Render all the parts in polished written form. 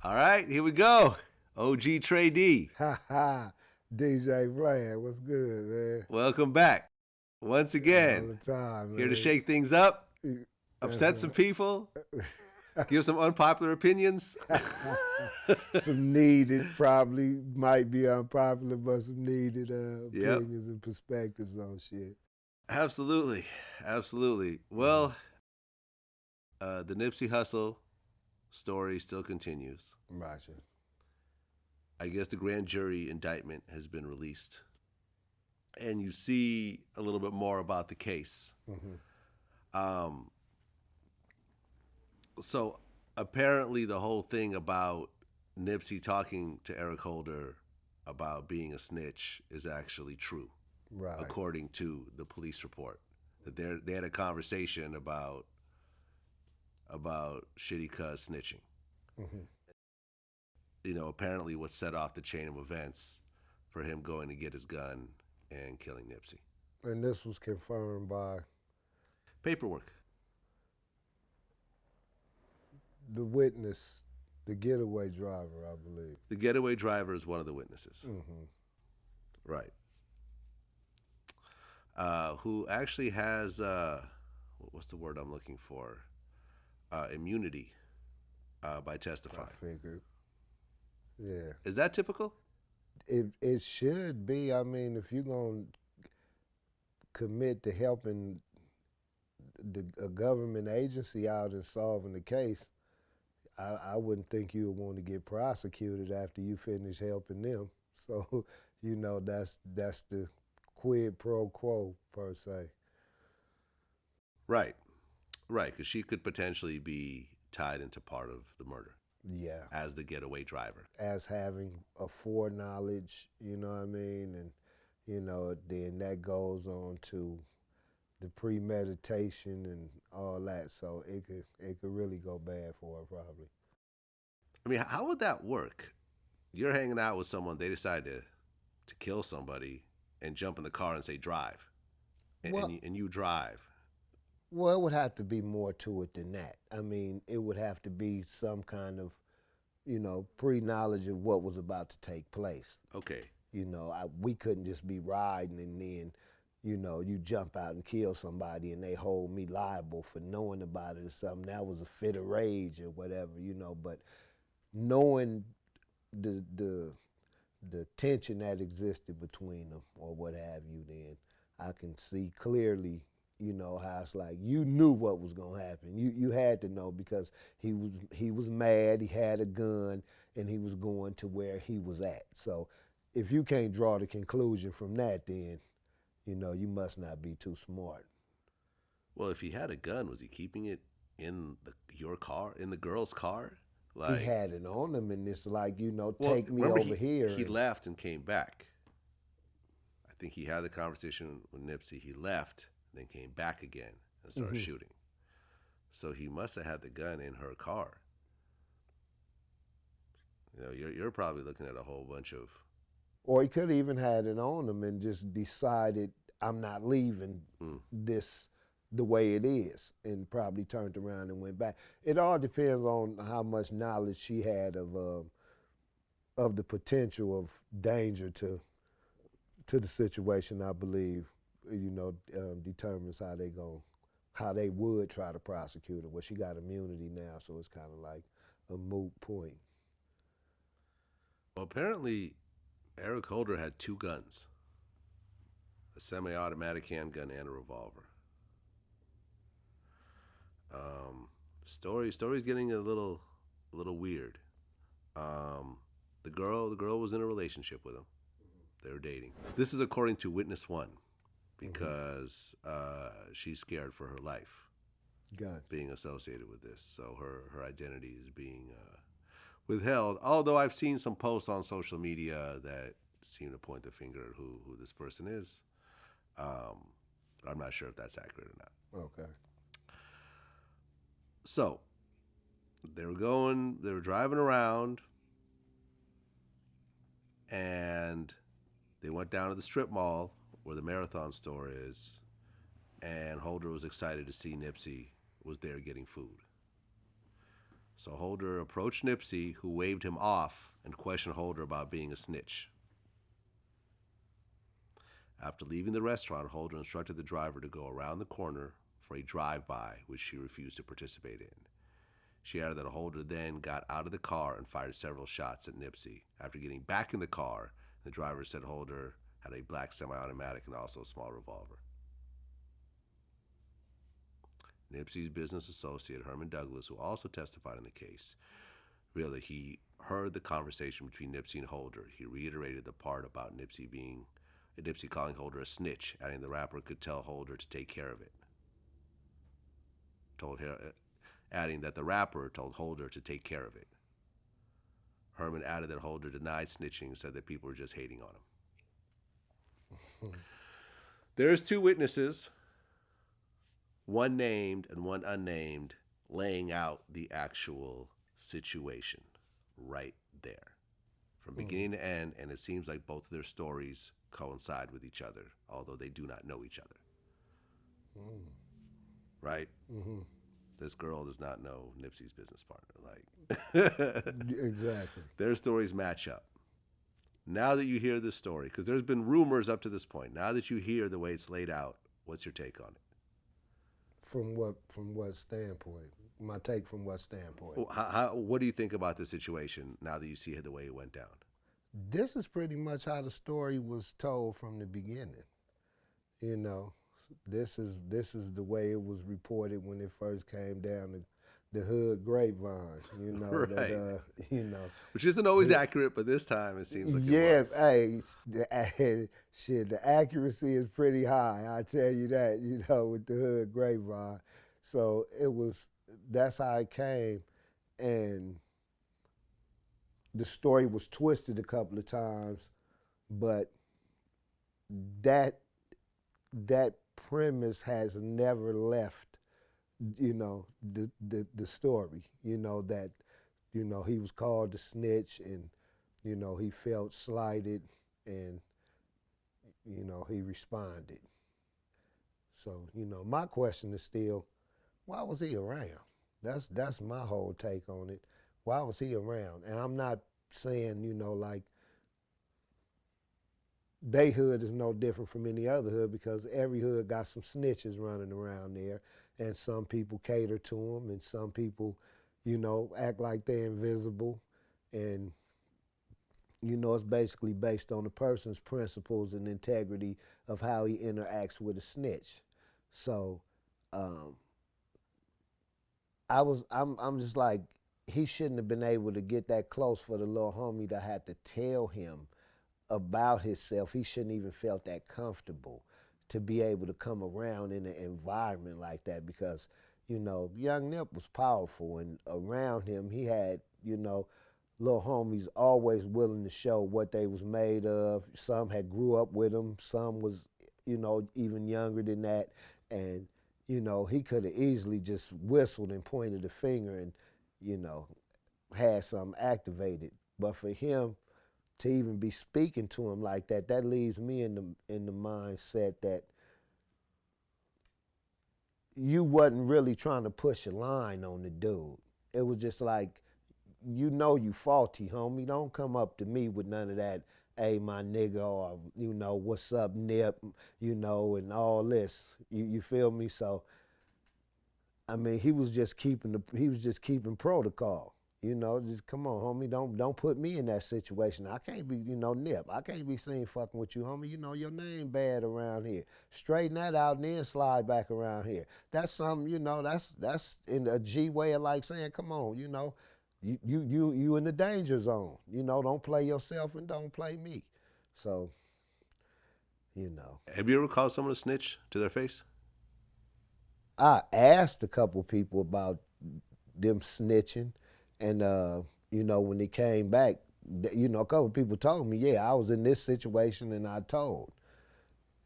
All right, here we go. OG Trey D. Ha ha. DJ Vlad, what's good, man? Welcome back. Once All again, the time, here to man. shake things up, upset some Uh-huh. people, give some unpopular opinions. Some needed, probably might be unpopular, but some needed Yep, opinions and perspectives on shit. absolutely. Absolutely. Well, the Nipsey Hussle story still continues. Gotcha. I guess the grand jury indictment has been released, and you see a little bit more about the case. Um, so apparently, the whole thing about Nipsey talking to Eric Holder about being a snitch is actually true, Right. according to the police report. That they had a conversation about shitty cuz snitching. hmm You know, apparently what set off the chain of events for him going to get his gun and killing Nipsey. And this was confirmed by Paperwork. the witness, the getaway driver, I believe. The getaway driver is one of the witnesses. Right. Who actually has, what's the word I'm looking for? Immunity by testifying. I figured. Yeah. Is that typical? It should be. I mean, if you're going to commit to helping a government agency out in solving the case, I wouldn't think you would want to get prosecuted after you finish helping them. So, that's the quid pro quo per se. Right. Right, because she could potentially be tied into part of the murder Yeah. as the getaway driver. As having a foreknowledge, you know what I mean? And, then that goes on to the premeditation and all that. So it could really go bad for her probably. I mean, how would that work? You're hanging out with someone, they decide to kill somebody and jump in the car and say drive, and, Well, and you drive. Well, it would have to be more to it than that. I mean, it would have to be some kind of, pre-knowledge of what was about to take place. Okay. We couldn't just be riding and then, you jump out and kill somebody and they hold me liable for knowing about it or something. That was a fit of rage or whatever, But knowing the tension that existed between them or what have you, then I can see clearly, how it's like you knew what was gonna happen. You had to know because he was mad, he had a gun, and he was going to where he was at. So if you can't draw the conclusion from that, then you must not be too smart. Well, if he had a gun, was he keeping it in your car, in the girl's car? He had it on him, and it's like, well, take me remember over here. He left and came back. I think he had the conversation with Nipsey. He left, then came back again and started shooting. So he must have had the gun in her car. You're probably looking at a whole bunch of. Or he could have even had it on him and just decided, I'm not leaving this the way it is, and probably turned around and went back. It all depends on how much knowledge she had of the potential of danger to the situation. I believe, determines how they would try to prosecute her. Well, she got immunity now, so it's kind of like a moot point. Well, apparently, Eric Holder had two guns: a semi-automatic handgun and a revolver. Story's getting a little weird. The girl was in a relationship with him. They were dating. This is according to witness one, because she's scared for her life being associated with this. So her identity is being withheld. Although I've seen some posts on social media that seem to point the finger at who this person is. I'm not sure if that's accurate or not. Okay. So they were driving around, and they went down to the strip mall where the Marathon store is, and Holder was excited to see Nipsey was there getting food. So Holder approached Nipsey, who waved him off and questioned Holder about being a snitch. After leaving the restaurant, Holder instructed the driver to go around the corner for a drive-by, which she refused to participate in. She added that Holder then got out of the car and fired several shots at Nipsey. After getting back in the car, the driver said Holder had a black semi-automatic and also a small revolver. Nipsey's business associate, Herman Douglas, who also testified in the case, really, he heard the conversation between Nipsey and Holder. He reiterated the part about Nipsey calling Holder a snitch, adding the rapper could tell Holder to take care of it. Adding that the rapper told Holder to take care of it. Herman added that Holder denied snitching and said that people were just hating on him. There's two witnesses, one named and one unnamed, laying out the actual situation right there from beginning to end, and it seems like both of their stories coincide with each other, although they do not know each other. Right? Mm-hmm. This girl does not know Nipsey's business partner. Exactly. Their stories match up. Now that you hear this story, because there's been rumors up to this point, now that you hear the way it's laid out, what's your take on it? From what standpoint? My take from what standpoint? What do you think about the situation now that you see the way it went down? This is pretty much how the story was told from the beginning. You know, this is the way it was reported when it first came down the hood grapevine. You know, right. that, you know, which isn't always accurate, but this time it seems like yes, it was. Shit, the accuracy is pretty high. I tell you that. You know, with the hood grapevine. So that's how it came, and the story was twisted a couple of times, but that premise has never left, you know, the story, you know, that, you know, he was called a snitch and, you know, he felt slighted and, you know, he responded. So, you know, my question is still, why was he around? That's my whole take on it. Why was he around? And I'm not saying, you know, like, they hood is no different from any other hood, because every hood got some snitches running around there, and some people cater to them, and some people, you know, act like they're invisible, and, you know, it's basically based on the person's principles and integrity of how he interacts with a snitch. So, I'm just like, he shouldn't have been able to get that close for the little homie to have to tell him about himself. He shouldn't even felt that comfortable to be able to come around in an environment like that, because, you know, young Nip was powerful, and around him he had, you know, little homies always willing to show what they was made of. Some had grew up with him, some was, you know, even younger than that, and, you know, he could have easily just whistled and pointed a finger and, you know, had something activated. But for him to even be speaking to him like that, that leaves me in the mindset that you wasn't really trying to push a line on the dude. It was just like, you know you faulty, homie. Don't come up to me with none of that, hey, my nigga, or, you know, what's up, Nip, you know, and all this. You feel me? So, I mean, he was just keeping protocol. You know, just come on, homie. Don't put me in that situation. I can't be, you know, Nip. I can't be seen fucking with you, homie. You know your name bad around here. Straighten that out and then slide back around here. That's something, you know, that's in a G way of like saying, come on, you know, you in the danger zone. You know, don't play yourself and don't play me. So, you know. Have you ever called someone a snitch to their face? I asked a couple people about them snitching. And, you know, when they came back, you know, a couple people told me, yeah, I was in this situation and I told.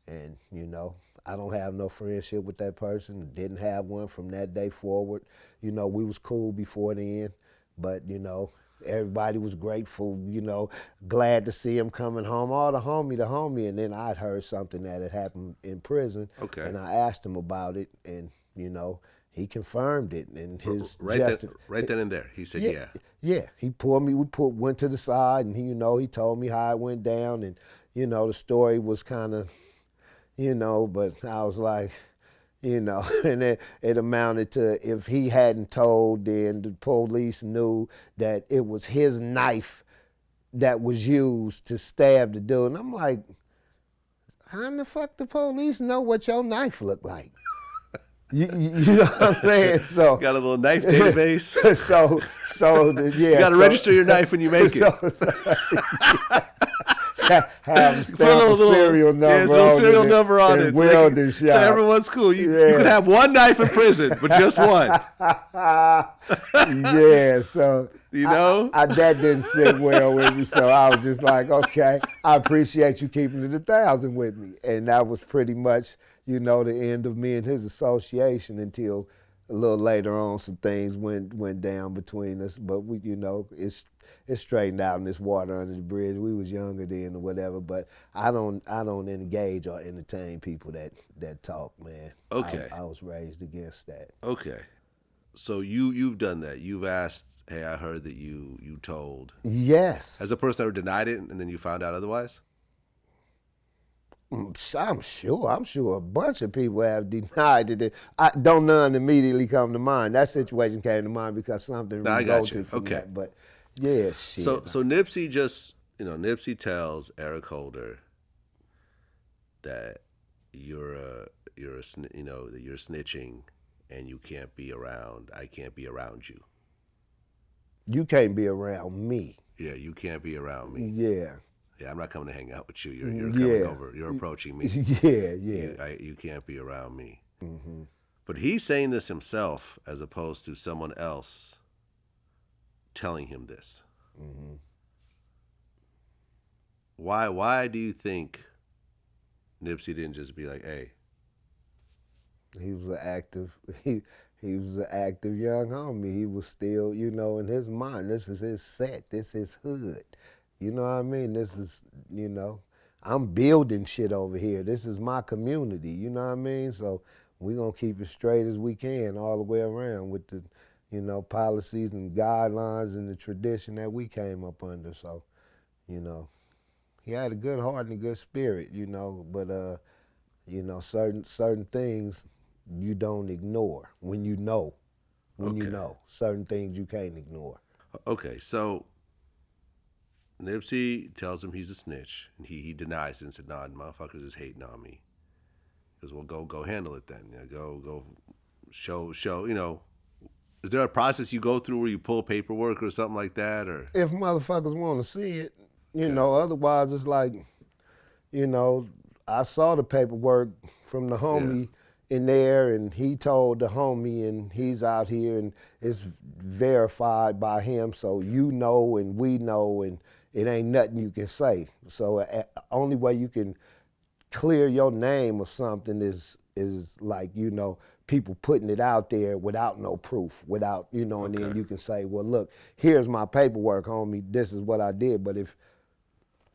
And, you know, I don't have no friendship with that person, didn't have one from that day forward. You know, we was cool before then, but, you know, everybody was grateful, you know, glad to see him coming home. Oh, the homie. And then I'd heard something that had happened in prison. Okay. And I asked him about it, and, you know, he confirmed it, and his right then and there, he said, yeah. Yeah, he pulled me. Went to the side, and he told me how it went down, and the story was kind of, but I was like, and it amounted to, if he hadn't told, then the police knew that it was his knife that was used to stab the dude. And I'm like, how in the fuck the police know what your knife looked like? You know what I'm saying? So got a little knife database. Yeah. You got to register your knife when you make it. Have put a little serial number. Yeah, it's a little serial number on it. So everyone's cool. You could have one knife in prison, but just one. Yeah, so that didn't sit well with me. So I was just like, okay, I appreciate you keeping it 1,000 with me, and that was pretty much the end of me and his association until a little later on some things went down between us. But we, it's straightened out in this water under the bridge. We was younger then or whatever, but I don't engage or entertain people that talk, man. Okay. I was raised against that. Okay. So you've done that. You've asked, hey, I heard that you told. Yes. Has a person ever denied it and then you found out otherwise? I'm sure a bunch of people have denied it. None immediately come to mind. That situation came to mind because something resulted from that. But yeah, shit. So Nipsey Nipsey tells Eric Holder that that you're snitching and you can't be around. I can't be around you. You can't be around me. Yeah, you can't be around me. Yeah. Yeah, I'm not coming to hang out with you. You're coming over. You're approaching me. Yeah. You can't be around me. Mm-hmm. But he's saying this himself as opposed to someone else telling him this. Mm-hmm. Why do you think Nipsey didn't just be like, hey? He was an active young homie. He was still, in his mind, this is his set, this is hood. You know what I mean? This is, I'm building shit over here. This is my community, you know what I mean? So we're going to keep it straight as we can all the way around with the, policies and guidelines and the tradition that we came up under. So, he had a good heart and a good spirit, but, certain things you don't ignore when you know. Certain things you can't ignore. Okay, so Nipsey tells him he's a snitch, and he denies it and said, "Nah, motherfuckers is hating on me." He goes, "Well, go handle it then. Go show. Is there a process you go through where you pull paperwork or something like that, or if motherfuckers want to see it, Otherwise, it's like, I saw the paperwork from the homie in there, and he told the homie, and he's out here, and it's verified by him, so and we know, and it ain't nothing you can say. So only way you can clear your name or something is like, people putting it out there without no proof, without, and then you can say, well, look, here's my paperwork, homie, this is what I did. But if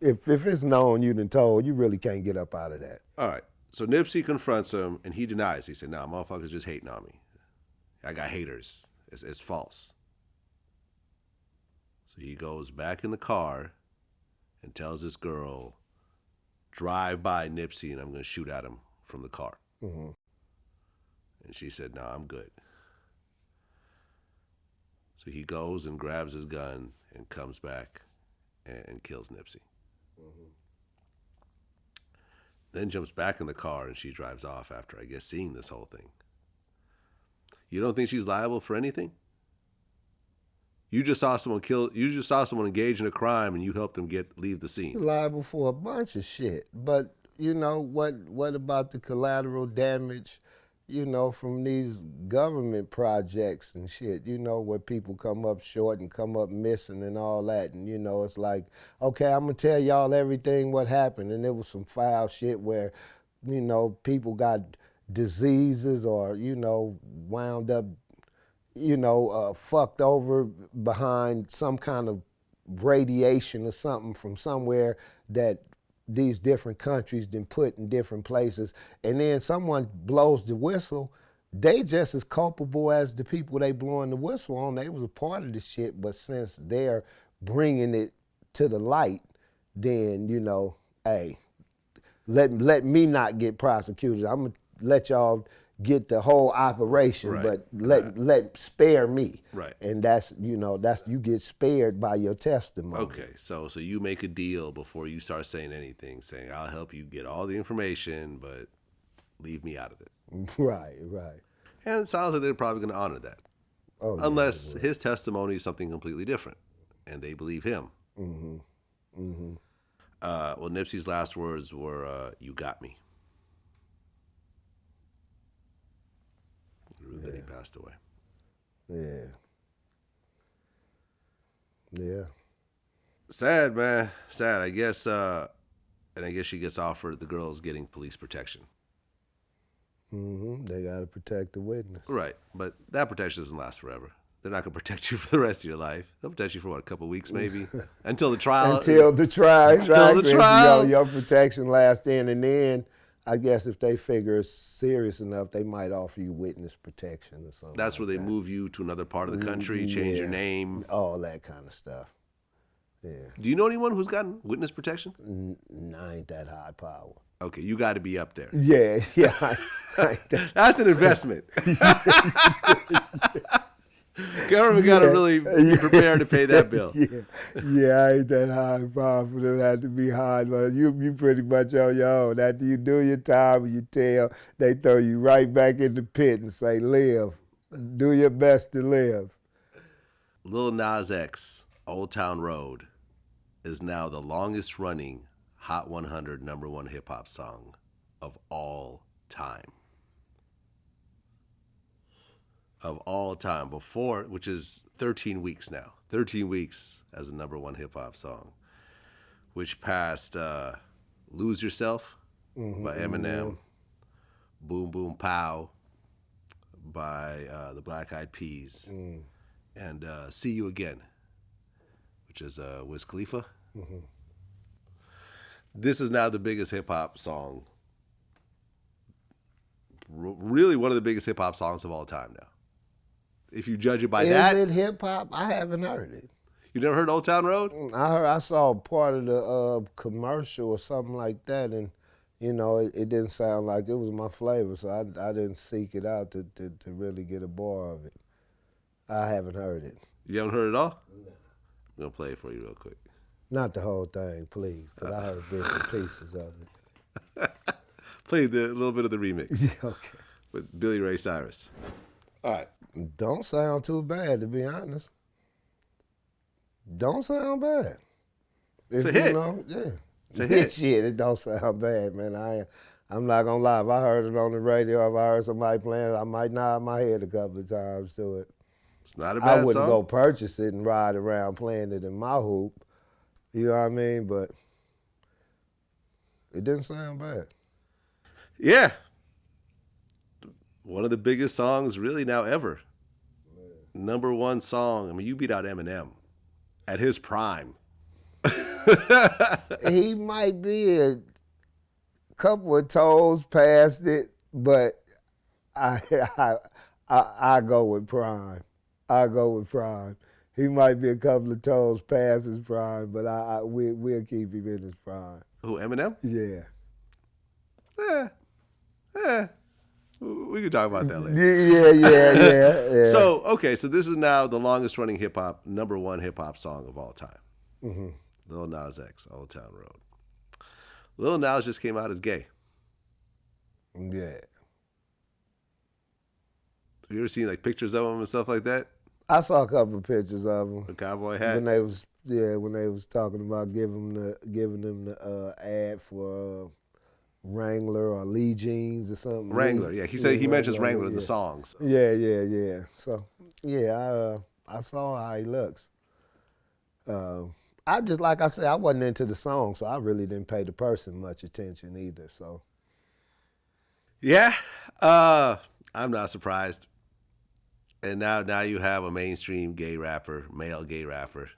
it's known, you done told, you really can't get up out of that. All right. So Nipsey confronts him, and he denies. He said, "Nah, motherfuckers just hating on me. I got haters. It's false." So he goes back in the car and tells this girl, "Drive by Nipsey, and I'm going to shoot at him from the car." Mm-hmm. And she said, "Nah, I'm good." So he goes and grabs his gun and comes back and kills Nipsey. Mm-hmm. Then jumps back in the car and she drives off after, I guess, seeing this whole thing. You don't think she's liable for anything? You just saw someone engage in a crime and you helped them leave the scene. Liable for a bunch of shit. But what about the collateral damage, from these government projects and shit, where people come up short and come up missing and all that. And, it's like, okay, I'm going to tell y'all everything what happened. And there was some foul shit where, people got diseases or, wound up, fucked over behind some kind of radiation or something from somewhere that these different countries been put in different places, and then someone blows the whistle, they just as culpable as the people they blowing the whistle on. They was a part of the shit, but since they're bringing it to the light, then, you know, hey, let me not get prosecuted. I'm gonna let y'all get the whole operation, Right. but let spare me. Right. And that's, you know, that's, you get spared by your testimony. Okay, so you make a deal before you start saying anything, saying I'll help you get all the information, but leave me out of it. Right, right. And it sounds like they're probably going to honor that, Oh, unless his testimony is something completely different, and they believe him. Mm-hmm. Mm-hmm. Well, Nipsey's last words were, "You got me." Then he passed away. Yeah. Yeah. Sad, man. Sad. I guess, and I guess she gets offered, the girl's getting police protection. Mm-hmm. They got to protect the witness. Right, but that protection doesn't last forever. They're not going to protect you for the rest of your life. They'll protect you for, what, a couple of weeks maybe? Until the trial. Until the trial. Until the exactly. trial. Your protection lasts in, and then I guess if they figure it's serious enough, they might offer you witness protection or something. That's where they move you to another part of the country, change your name. All that kind of stuff. Yeah. Do you know anyone who's gotten witness protection? I ain't that high power. Okay, you got to be up there. Yeah, yeah. That's an investment. Government got to really be prepared to pay that bill. Yeah, I ain't that high power for them. Have to be hard, but you pretty much on your own. After you do your time and you tell, they throw you right back in the pit and say, live. Do your best to live. Lil Nas X, Old Town Road, is now the longest running Hot 100 #1 hip hop song of all time. Of all time, before, which is 13 weeks now. 13 weeks as a #1 hip hop song, which passed Lose Yourself by Eminem, Boom Boom Pow by the Black Eyed Peas, and See You Again, which is Wiz Khalifa. This is now the biggest hip hop song, really one of the biggest hip hop songs of all time now. If you judge it by that. Is it hip hop? I haven't heard it. You never heard Old Town Road? I saw part of the commercial or something like that, and you know it didn't sound like it was my flavor, so I didn't seek it out to really get a bar of it. I haven't heard it. You haven't heard it all? No. I'm gonna play it for you real quick. Not the whole thing, please, because I heard bits and pieces of it. Play a little bit of the remix. Yeah, okay. With Billy Ray Cyrus. All right. Don't sound too bad, to be honest. Don't sound bad. It's a hit. You know, yeah. It's a hit. Shit, it don't sound bad, man. I'm not gonna lie. If I heard it on the radio, if I heard somebody playing it, I might nod my head a couple of times to it. It's not a bad I wouldn't song. go purchase it and ride around playing it in my hoop. You know what I mean? But it didn't sound bad. Yeah. One of the biggest songs really now ever. #1 song. I mean, you beat out Eminem at his prime. He might be a couple of toes past it, but I go with prime. I go with prime. He might be a couple of toes past his prime, but we'll keep him in his prime. Who, Eminem? Yeah. We can talk about that later. Yeah. So, okay, so this is now the longest running hip hop, #1 hip hop song of all time. Mm-hmm. Lil Nas X, Old Town Road. Lil Nas just came out as gay. Yeah. Have you ever seen like pictures of him and stuff like that? I saw a couple of pictures of him. The cowboy hat. When they was talking about giving them the ad for Wrangler or Lee jeans or something. Wrangler, yeah. He said he mentions Wrangler in the songs. Yeah. So I saw how he looks. I just, like I said, I wasn't into the song, so I really didn't pay the person much attention either. So yeah, I'm not surprised. And now you have a mainstream gay rapper, male gay rapper.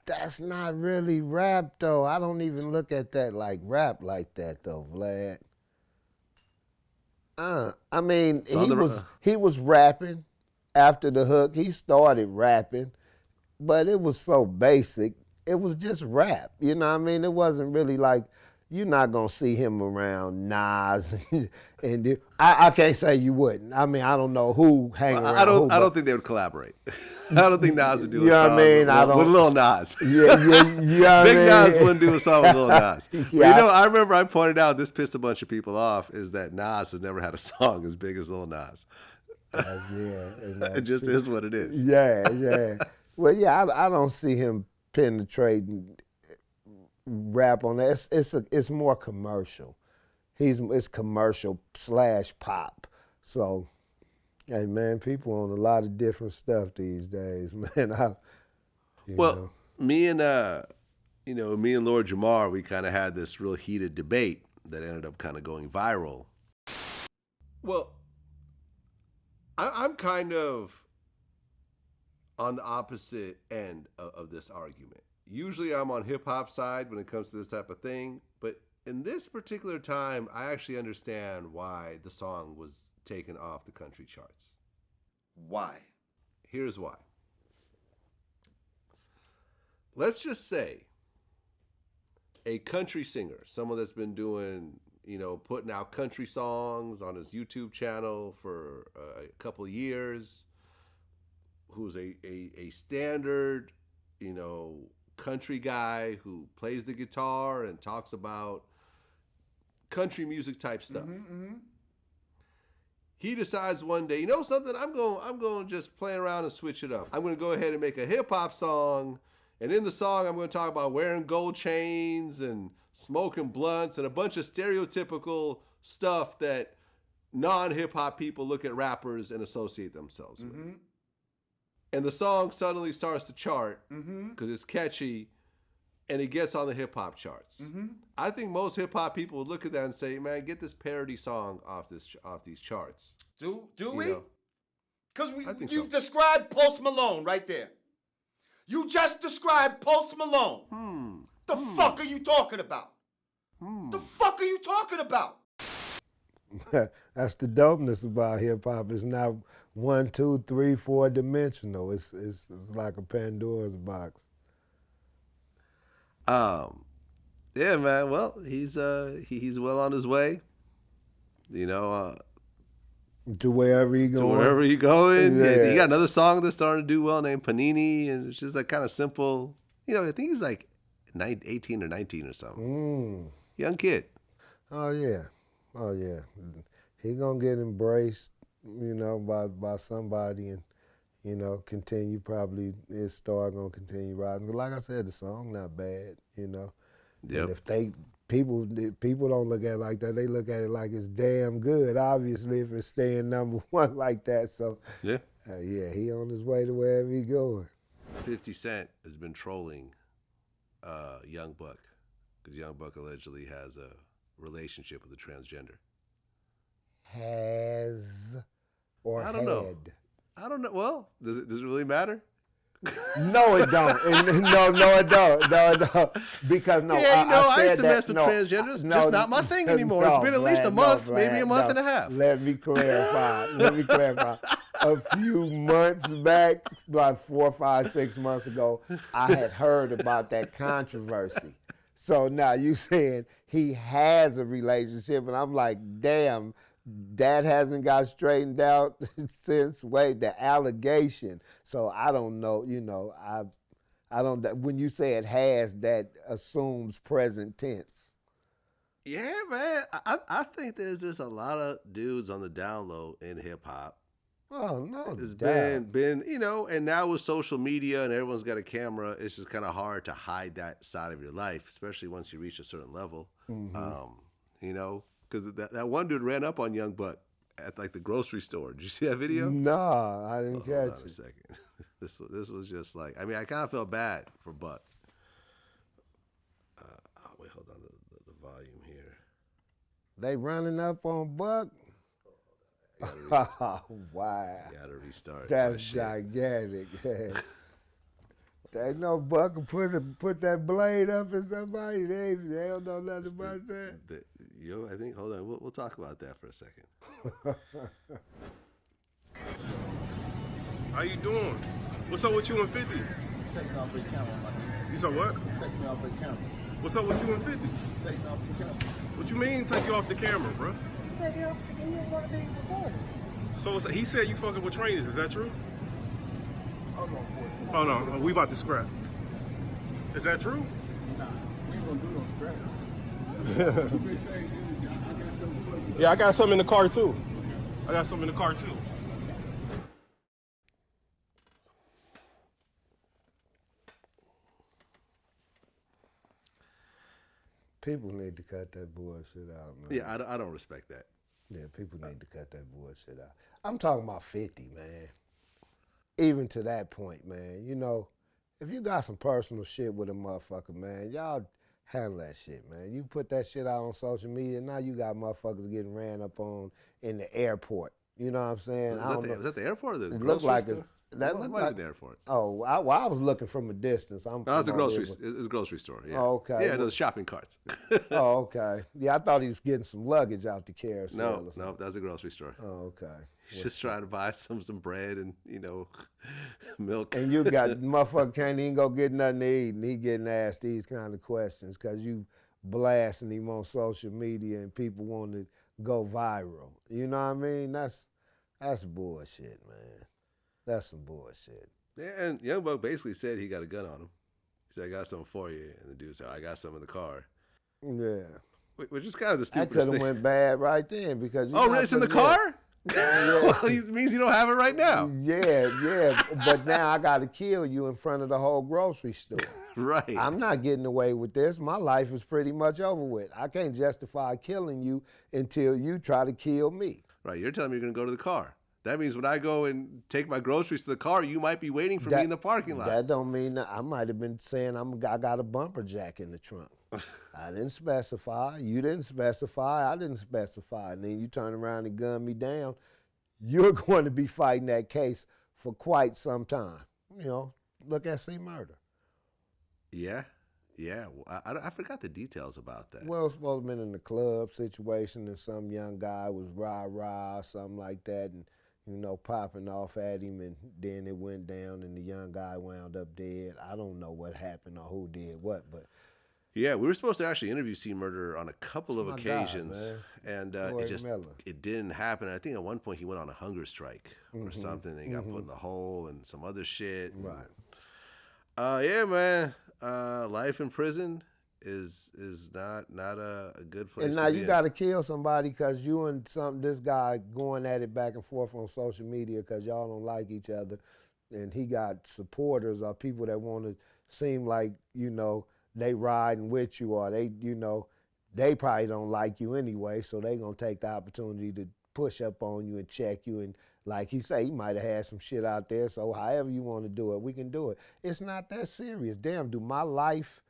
That's not really rap, though. I don't even look at that like rap like that, though, Vlad. I mean, It's on he was rapping after the hook. He started rapping, but it was so basic. It was just rap. You know what I mean? It wasn't really like, you're not gonna see him around Nas and I can't say you wouldn't. I mean, I don't know who hang Well, around who. I don't think they would collaborate. I don't think Nas would do You a know song what I mean? with Lil Nas. Yeah, you know what Big I mean? Nas wouldn't do a song with Lil Nas. Yeah. But you know, I remember I pointed out, this pissed a bunch of people off, is that Nas has never had a song as big as Lil Nas. It just is what it is. Yeah. Well, yeah, I don't see him penetrating rap on that. It's more commercial. It's commercial / pop. So, hey man, people on a lot of different stuff these days, man. Me and Lord Jamar, we kind of had this real heated debate that ended up kind of going viral. Well, I'm kind of on the opposite end of this argument. Usually I'm on hip hop side when it comes to this type of thing, but in this particular time, I actually understand why the song was taken off the country charts. Why? Here's why. Let's just say a country singer, someone that's been doing, putting out country songs on his YouTube channel for a couple of years, who's a standard, country guy who plays the guitar and talks about country music type stuff. He decides one day, you know something, I'm going to just play around and switch it up. I'm going to go ahead and make a hip hop song, and in the song I'm going to talk about wearing gold chains and smoking blunts and a bunch of stereotypical stuff that non-hip hop people look at rappers and associate themselves with. And the song suddenly starts to chart because it's catchy, and it gets on the hip hop charts. I think most hip hop people would look at that and say, "Man, get this parody song off these charts." Do we? Because you've so. described Post Malone right there. You just described Post Malone. The fuck are you talking about? The fuck are you talking about? That's the dopeness about hip hop. It's not 1, 2, 3, 4 dimensional. It's like a Pandora's box. Yeah, man. Well, he's well on his way. To wherever he going. To wherever he going. Yeah. He got another song that's starting to do well named Panini, and it's just like kind of simple. I think he's like 18 or 19 or something. Young kid. Oh yeah. He gonna get embraced, by somebody, and continue. Probably his star gonna continue rising. Like I said, the song not bad, Yep. And if people don't look at it like that, they look at it like it's damn good. Obviously, if it's staying number one like that, so Yeah. He on his way to wherever he going. 50 Cent has been trolling Young Buck because Young Buck allegedly has a relationship with a transgender. Has or I don't know. had? I don't know. Well, does it really matter? No, it don't. No, it don't. Because I used to mess with transgenders. Just not my thing anymore. It's been at least a month, maybe a month and a half. Let me clarify. A few months back, like 4, 5, 6 months ago, I had heard about that controversy. So now you saying he has a relationship, and I'm like, damn, that hasn't got straightened out since the allegation. So I don't know, I don't. When you say it has, that assumes present tense. Yeah, man. I think there's a lot of dudes on the down low in hip hop. Oh no, it's been and now with social media and everyone's got a camera, it's just kind of hard to hide that side of your life, especially once you reach a certain level. Because that one dude ran up on Young Buck at like the grocery store. Did you see that video? No, I didn't catch it. Hold on a second. This was just like, I mean, I kind of felt bad for Buck. Wait, hold on, the volume here. They running up on Buck? Oh, wow. Gotta restart. That's gigantic. Ain't no buck put that blade up in somebody. They don't know nothing about that. I think, hold on, we'll talk about that for a second. How you doing? What's up with you and 50? Taking off the camera, my nigga. You said what? Take me off the camera. What's up with you and 50? Taking off the camera. What you mean take you off the camera, bro? He said he didn't want to be recorded. So he said you fucking with trainers, is that true? Hold on for a second. Oh no, we about to scrap. Is that true? Nah, we ain't gonna do no scrap. You been saying, dude, I got something for you. Yeah, I got something in the car too. I got something in the car too. People need to cut that bullshit out, man. Yeah, I don't respect that. Yeah, people need to cut that bullshit out. I'm talking about 50, man. Even to that point, man. You know, if you got some personal shit with a motherfucker, man, y'all handle that shit, man. You put that shit out on social media, now you got motherfuckers getting ran up on in the airport. You know what I'm saying? Was that the airport or the It grocery looked like store? that It looked might have like been the airport. Oh, I was looking from a distance. No, it's a grocery. It's a grocery store. Yeah. Oh, okay. Yeah, those shopping carts. Oh, okay. Yeah, I thought he was getting some luggage out the carousel. No, that's a grocery store. Oh, okay. He's just trying to buy some bread and milk. And you got motherfucker can't even go get nothing to eat, and he getting asked these kind of questions because you blasting him on social media and people want to go viral. You know what I mean? That's bullshit, man. That's some bullshit. Yeah, and Young Buck basically said he got a gun on him. He said, "I got something for you," and the dude said, "I got some in the car." Yeah. Which is kind of the That stupidest could have thing. went bad right then because you Oh, it's in the car? Well, it means you don't have it right now. Yeah, but now I got to kill you in front of the whole grocery store. Right. I'm not getting away with this. My life is pretty much over with. I can't justify killing you until you try to kill me. Right. You're telling me you're going to go to the car. That means when I go and take my groceries to the car, you might be waiting for me in the parking lot. That don't mean that I might have been saying I got a bumper jack in the trunk. I didn't specify. You didn't specify. I didn't specify. And then you turn around and gun me down. You're going to be fighting that case for quite some time. You know, look at C Murder. Yeah. Well, I forgot the details about that. Well, it's supposed to have been in the club situation and some young guy was rah-rah, something like that, and, you know, popping off at him, and then it went down and the young guy wound up dead. I don't know what happened or who did what, but... Yeah, we were supposed to actually interview C Murder on a couple of occasions, and it didn't happen. I think at one point he went on a hunger strike or something, and he got put in the hole and some other shit. Right. Yeah, man. Life in prison is not a good place. And now you got to kill somebody because you and this guy going at it back and forth on social media because y'all don't like each other, and he got supporters or people that want to seem like, you know, they riding with you, or they, you know, they probably don't like you anyway, so they gonna take the opportunity to push up on you and check you. And like he say, he might have had some shit out there, so however you want to do it, we can do it. It's not that serious. Damn, do my life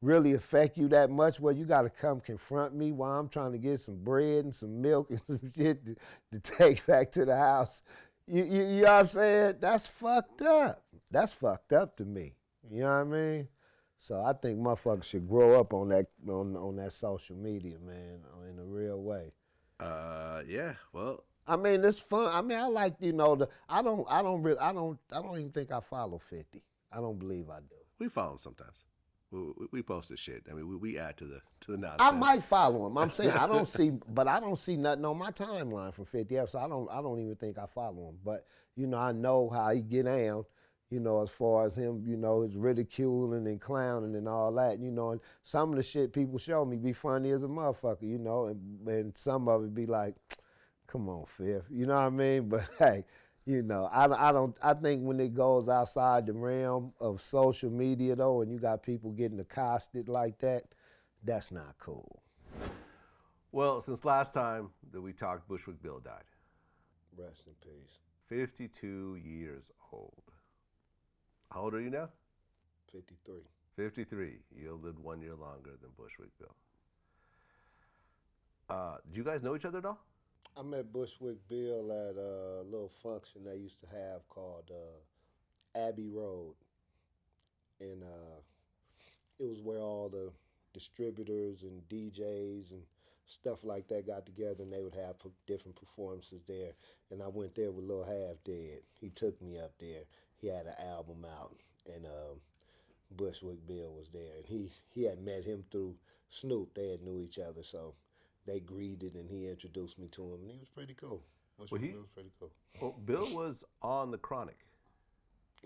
really affect you that much where you got to come confront me while I'm trying to get some bread and some milk and some shit to take back to the house? You know what I'm saying? That's fucked up. That's fucked up to me. You know what I mean? So I think motherfuckers should grow up on that social media, man, in a real way. Yeah. Well, I mean, it's fun. I mean, I like, you know, I don't even think I follow 50. I don't believe I do. we follow him sometimes. We post this shit. I mean, we add to the nonsense. I might follow him. I'm saying I don't see nothing on my timeline from 50 F. So I don't even think I follow him. But you know, I know how he get down. You know, as far as him, you know, his ridiculing and clowning and all that, you know, and some of the shit people show me be funny as a motherfucker, you know, and some of it be like, come on, Fifth, you know what I mean? But hey, you know, I think when it goes outside the realm of social media though, and you got people getting accosted like that, that's not cool. Well, since last time that we talked, Bushwick Bill died. Rest in peace. 52 years old. How old are you now? 53. 53. You lived 1 year longer than Bushwick Bill. Did you guys know each other at all? I met Bushwick Bill at a little function they used to have called Abbey Road. and it was where all the distributors and DJs and stuff like that got together, and they would have different performances there. And I went there with Lil Half Dead. He took me up there. He had an album out, and Bushwick Bill was there, and he had met him through Snoop. They had knew each other, so they greeted, and he introduced me to him, and he was pretty cool. Bushwick Bill was pretty cool. Well, Bill was on the Chronic.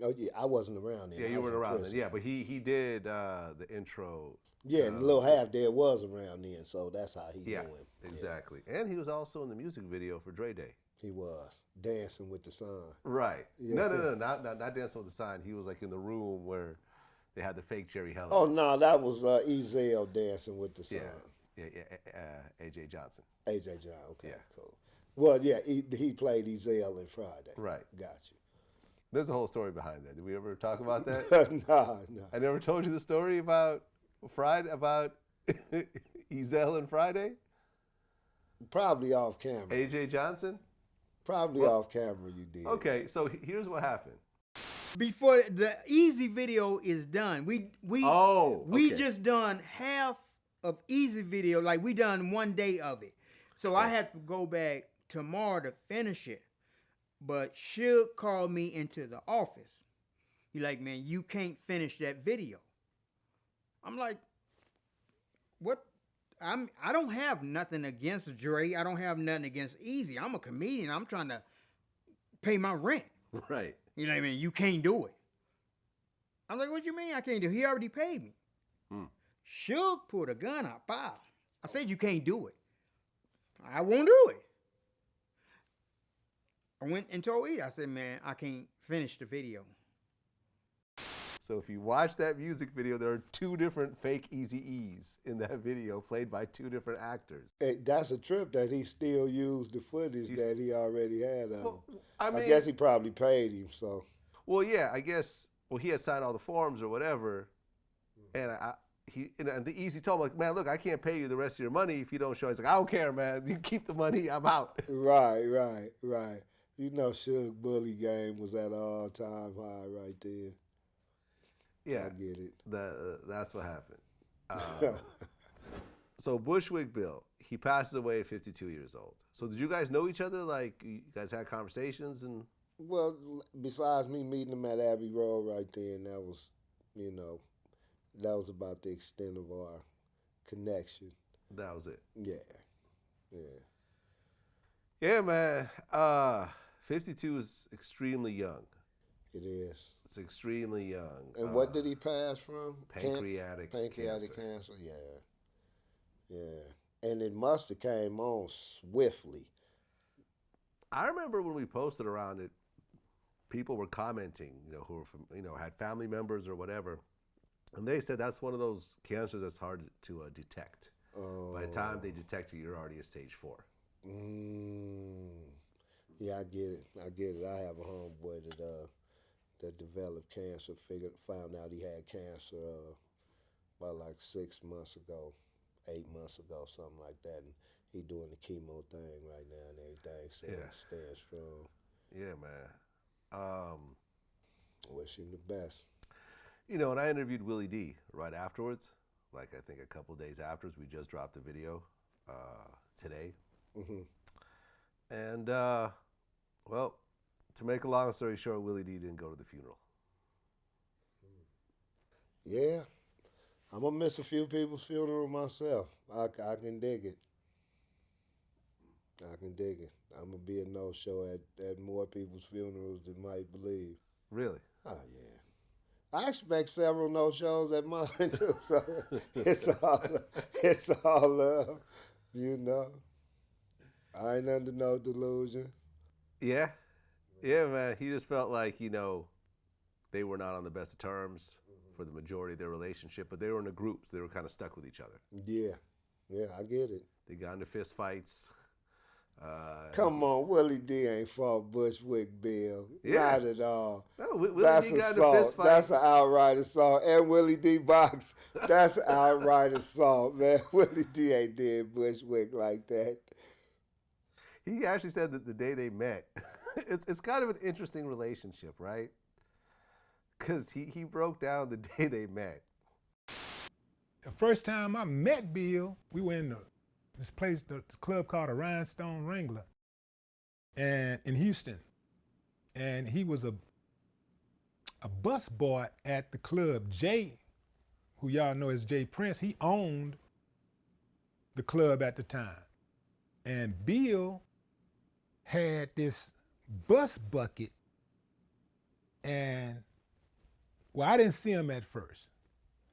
Oh yeah, I wasn't around then. Yeah, you I was weren't in around then. prison. Yeah, but he did the intro. Yeah, and Lil Half Dead was around then, so that's how he knew him. Exactly. And he was also in the music video for Dre Day. He was dancing with the sun. Right. Yeah. No, not Dancing with the Sign. He was like in the room where they had the fake Jerry Heller. Oh no, that was Ezell dancing with the sun. Yeah. AJ Johnson. AJ Johnson. Okay, Yeah. cool. Well, yeah, he played Ezell in Friday. Right. Got There's a whole story behind that. Did we ever talk about that? you. No. I never told you the story about Friday, about Ezell and Friday? Probably off camera. AJ Johnson? Probably off camera you did. Okay, so here's what happened. Before the Easy video is done, we just done half of Easy video, like we done one day of it. So I had to go back tomorrow to finish it. But Suge called me into the office. He like, man, you can't finish that video. I'm like, what? I don't have nothing against Dre. I don't have nothing against Easy. I'm a comedian. I'm trying to pay my rent. Right. You know what I mean? You can't do it. I'm like, what you mean I can't do it? He already paid me. Suge pulled a gun out. Pow. I said, you can't do it. I won't do it. I went and told E. I said, man, I can't finish the video. So if you watch that music video, there are two different fake Eazy-E's in that video played by two different actors. Hey, that's a trip that he still used the footage that he already had of him. I mean, I guess he probably paid him, so. Well, yeah, I guess, he had signed all the forms or whatever, and and the Easy told him, like, man, look, I can't pay you the rest of your money if you don't show. He's like, I don't care, man. You keep the money, I'm out. Right. You know, Suge Bully game was at an all-time high right there. Yeah, I get it. That's what happened. So Bushwick Bill, he passes away at 52 years old. So did you guys know each other? Like, you guys had conversations and? Well, besides me meeting him at Abbey Road right then, that was, that was about the extent of our connection. That was it. Yeah. Yeah, man. 52 is extremly young. It is. It's extremely young. And what did he pass from? Pancreatic cancer. Yeah. And it must have came on swiftly. I remember when we posted around it, people were commenting, who were from, had family members or whatever, and they said that's one of those cancers that's hard to detect. By the time they detect it, you're already at stage 4. Yeah, I get it. I have a homeboy that developed cancer. Found out he had cancer about like 6 months ago, 8 months ago, something like that. And he doing the chemo thing right now and everything, staying strong. Yeah, man. Wish him the best. And I interviewed Willie D right afterwards. Like, I think a couple days afterwards, we just dropped the video today. And, well, to make a long story short, Willie D didn't go to the funeral. Yeah, I'm going to miss a few people's funeral myself. I can dig it. I'm going to be a no-show at more people's funerals than might believe. Really? Oh, yeah. I expect several no-shows at mine, too, so it's all love, I ain't under no delusion. Yeah? Yeah, man. He just felt like, they were not on the best of terms for the majority of their relationship, but they were in a group, so they were kind of stuck with each other. Yeah, I get it. They got into fist fights. Come on, Willie D ain't fought Bushwick Bill. Yeah. Not at all. No, Willie That's D got into assault. fist fight. That's an outright assault. And Willie D box. That's an outright assault, man. Willie D ain't did Bushwick like that. He actually said that the day they met, it's kind of an interesting relationship, right? because he broke down the day they met. The first time I met Bill, we went in this place, the club called the Rhinestone Wrangler, and in Houston. And he was a bus boy at the club. Jay, who y'all know as Jay Prince, he owned the club at the time. And Bill had this bus bucket, and well, I didn't see him at first.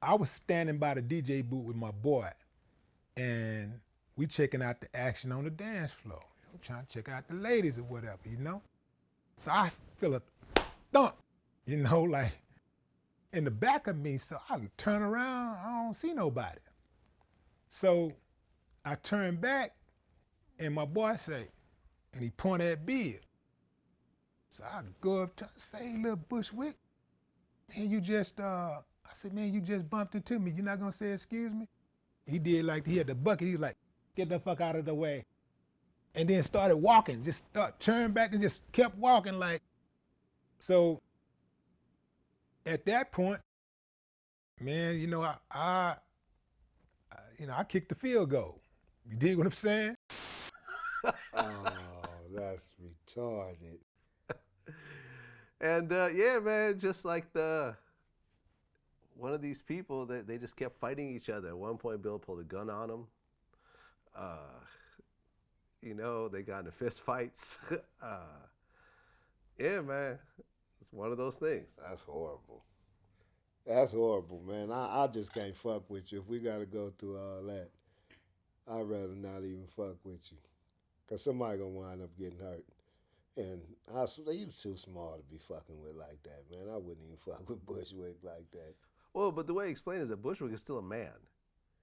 I was standing by the DJ booth with my boy, and we checking out the action on the dance floor. I'm trying to check out the ladies or whatever, you know? So I feel a thump, you know, like in the back of me. So I turn around, I don't see nobody. So I turn back, and my boy say, and he pointed at Bill. So I go up to say, little Bushwick, man, you just, I said, man, you just bumped into me. You're not gonna say excuse me? He did like, he had the bucket. He was like, get the fuck out of the way. And then started walking, turned back and just kept walking like. So at that point, man, you know, I kicked the field goal. You dig what I'm saying? Oh, that's retarded. And yeah, man, just like one of these people that they just kept fighting each other. At one point, Bill pulled a gun on him. You know, they got into fist fights. Yeah, man, it's one of those things. That's horrible. That's horrible, man. I just can't fuck with you if we got to go through all that. I'd rather not even fuck with you, because somebody going to wind up getting hurt. And he was too small to be fucking with like that, man. I wouldn't even fuck with Bushwick like that. Well, but the way he explained it is that Bushwick is still a man.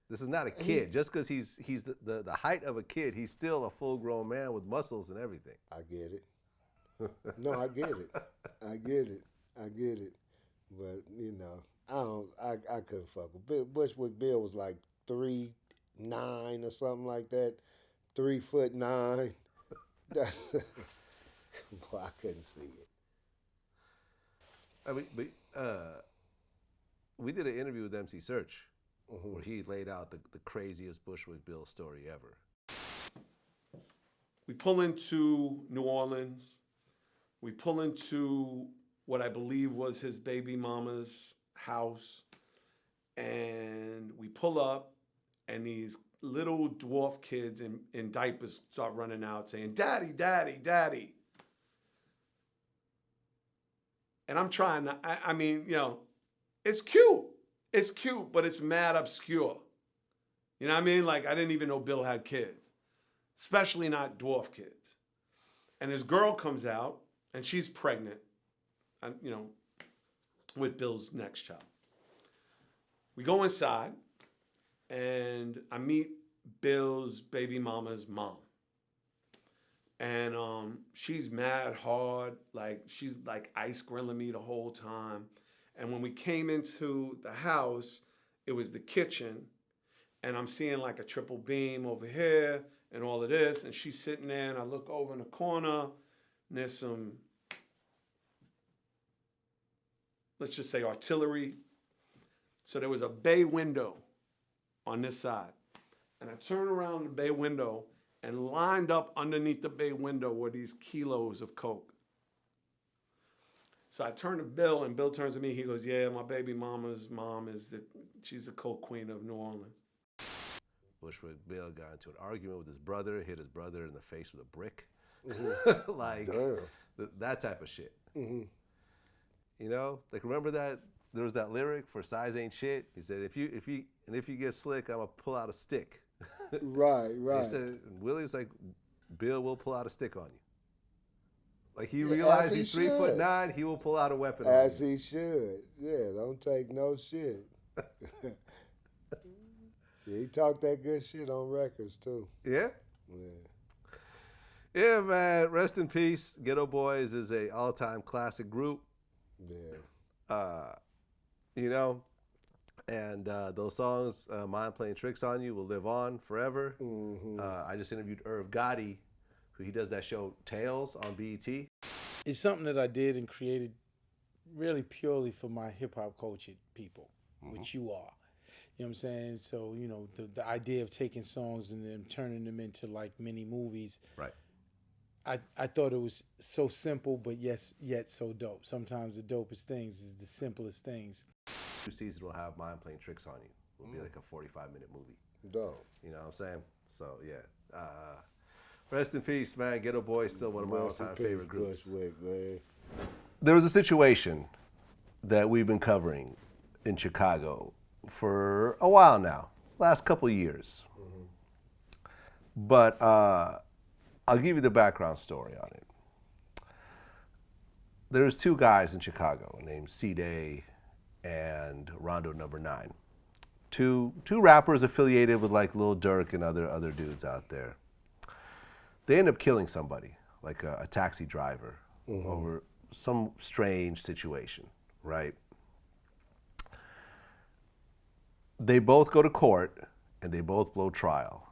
This is not a kid. Just because he's the height of a kid, he's still a full-grown man with muscles and everything. I get it. No, I get it. I get it. But, you know, I couldn't fuck with Bill. Bushwick Bill was like 3'9" or something like that. 3'9". Boy, I couldn't see it. I mean, but we did an interview with MC Search where he laid out the craziest Bushwick Bill story ever. We pull into New Orleans. We pull into what I believe was his baby mama's house. And we pull up, and these little dwarf kids in diapers start running out saying, "Daddy, daddy, daddy." And I'm trying to, I mean, you know, it's cute. It's cute, but it's mad obscure. You know what I mean? Like, I didn't even know Bill had kids, especially not dwarf kids. And his girl comes out, and she's pregnant, you know, with Bill's next child. We go inside, and I meet Bill's baby mama's mom. And she's mad hard, like she's like ice grilling me the whole time. And when we came into the house, it was the kitchen, and I'm seeing like a triple beam over here and all of this, and she's sitting there, and I look over in the corner, and there's some, let's just say, artillery. So there was a bay window on this side, and I turn around the bay window, and lined up underneath the bay window were these kilos of coke. So I turn to Bill, and Bill turns to me. He goes, "Yeah, my baby mama's mom she's the coke queen of New Orleans." Bushwick Bill got into an argument with his brother, hit his brother in the face with a brick, like that type of shit. You know, like remember that there was that lyric for "Size Ain't Shit." He said, "If you get slick, I'm gonna pull out a stick." Right. He said, Willie's like, "Bill will pull out a stick on you." Like he realized he's 3'9", he will pull out a weapon on you. As he should. Yeah, don't take no shit. Yeah, he talked that good shit on records too. Yeah? Yeah. Yeah, man. Rest in peace. Geto Boys is a all-time classic group. Yeah. You know, and those songs, Mind Playing Tricks on You, will live on forever. I just interviewed Irv Gotti, who he does that show Tales on BET. It's something that I did and created really purely for my hip hop culture people, which you are. You know what I'm saying? So, you know, the idea of taking songs and then turning them into like mini movies. Right. I thought it was so simple, but yet so dope. Sometimes the dopest things is the simplest things. New season will have Mind Playing Tricks on You. It'll be like a 45-minute movie. Dope. You know what I'm saying? So, yeah. Rest in peace, man. Geto Boys, still one of my all-time favorite groups. Bushwick, man. There was a situation that we've been covering in Chicago for a while now, last couple of years. But I'll give you the background story on it. There's two guys in Chicago named C-Day and Rondo Number 9. Two rappers affiliated with like Lil Durk and other dudes out there. They end up killing somebody, like a taxi driver, over some strange situation, right? They both go to court and they both blow trial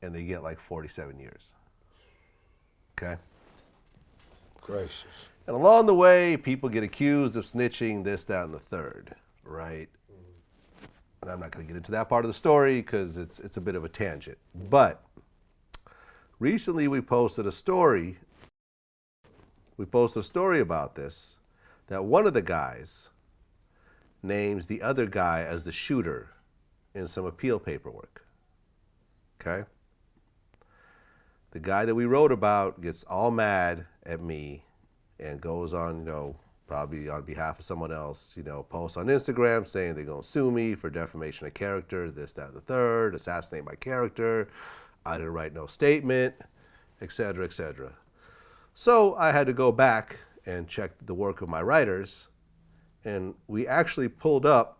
and they get like 47 years. Okay? Gracious. And along the way, people get accused of snitching, this, that, and the third, right? And I'm not going to get into that part of the story because it's a bit of a tangent. But recently we posted a story about this, that one of the guys names the other guy as the shooter in some appeal paperwork. Okay? The guy that we wrote about gets all mad at me and goes on, probably on behalf of someone else, posts on Instagram saying they're going to sue me for defamation of character, this, that, the third, assassinate my character, I didn't write no statement, etc., etc. So I had to go back and check the work of my writers, and we actually pulled up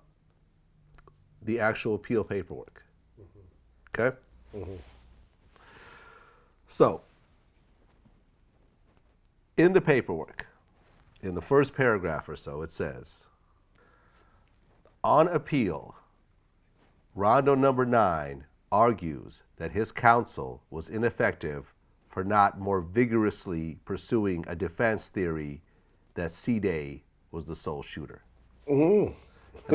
the actual appeal paperwork. Okay? So, in the paperwork, in the first paragraph or so, it says, on appeal, Rondo Number 9 argues that his counsel was ineffective for not more vigorously pursuing a defense theory that C-Day was the sole shooter. And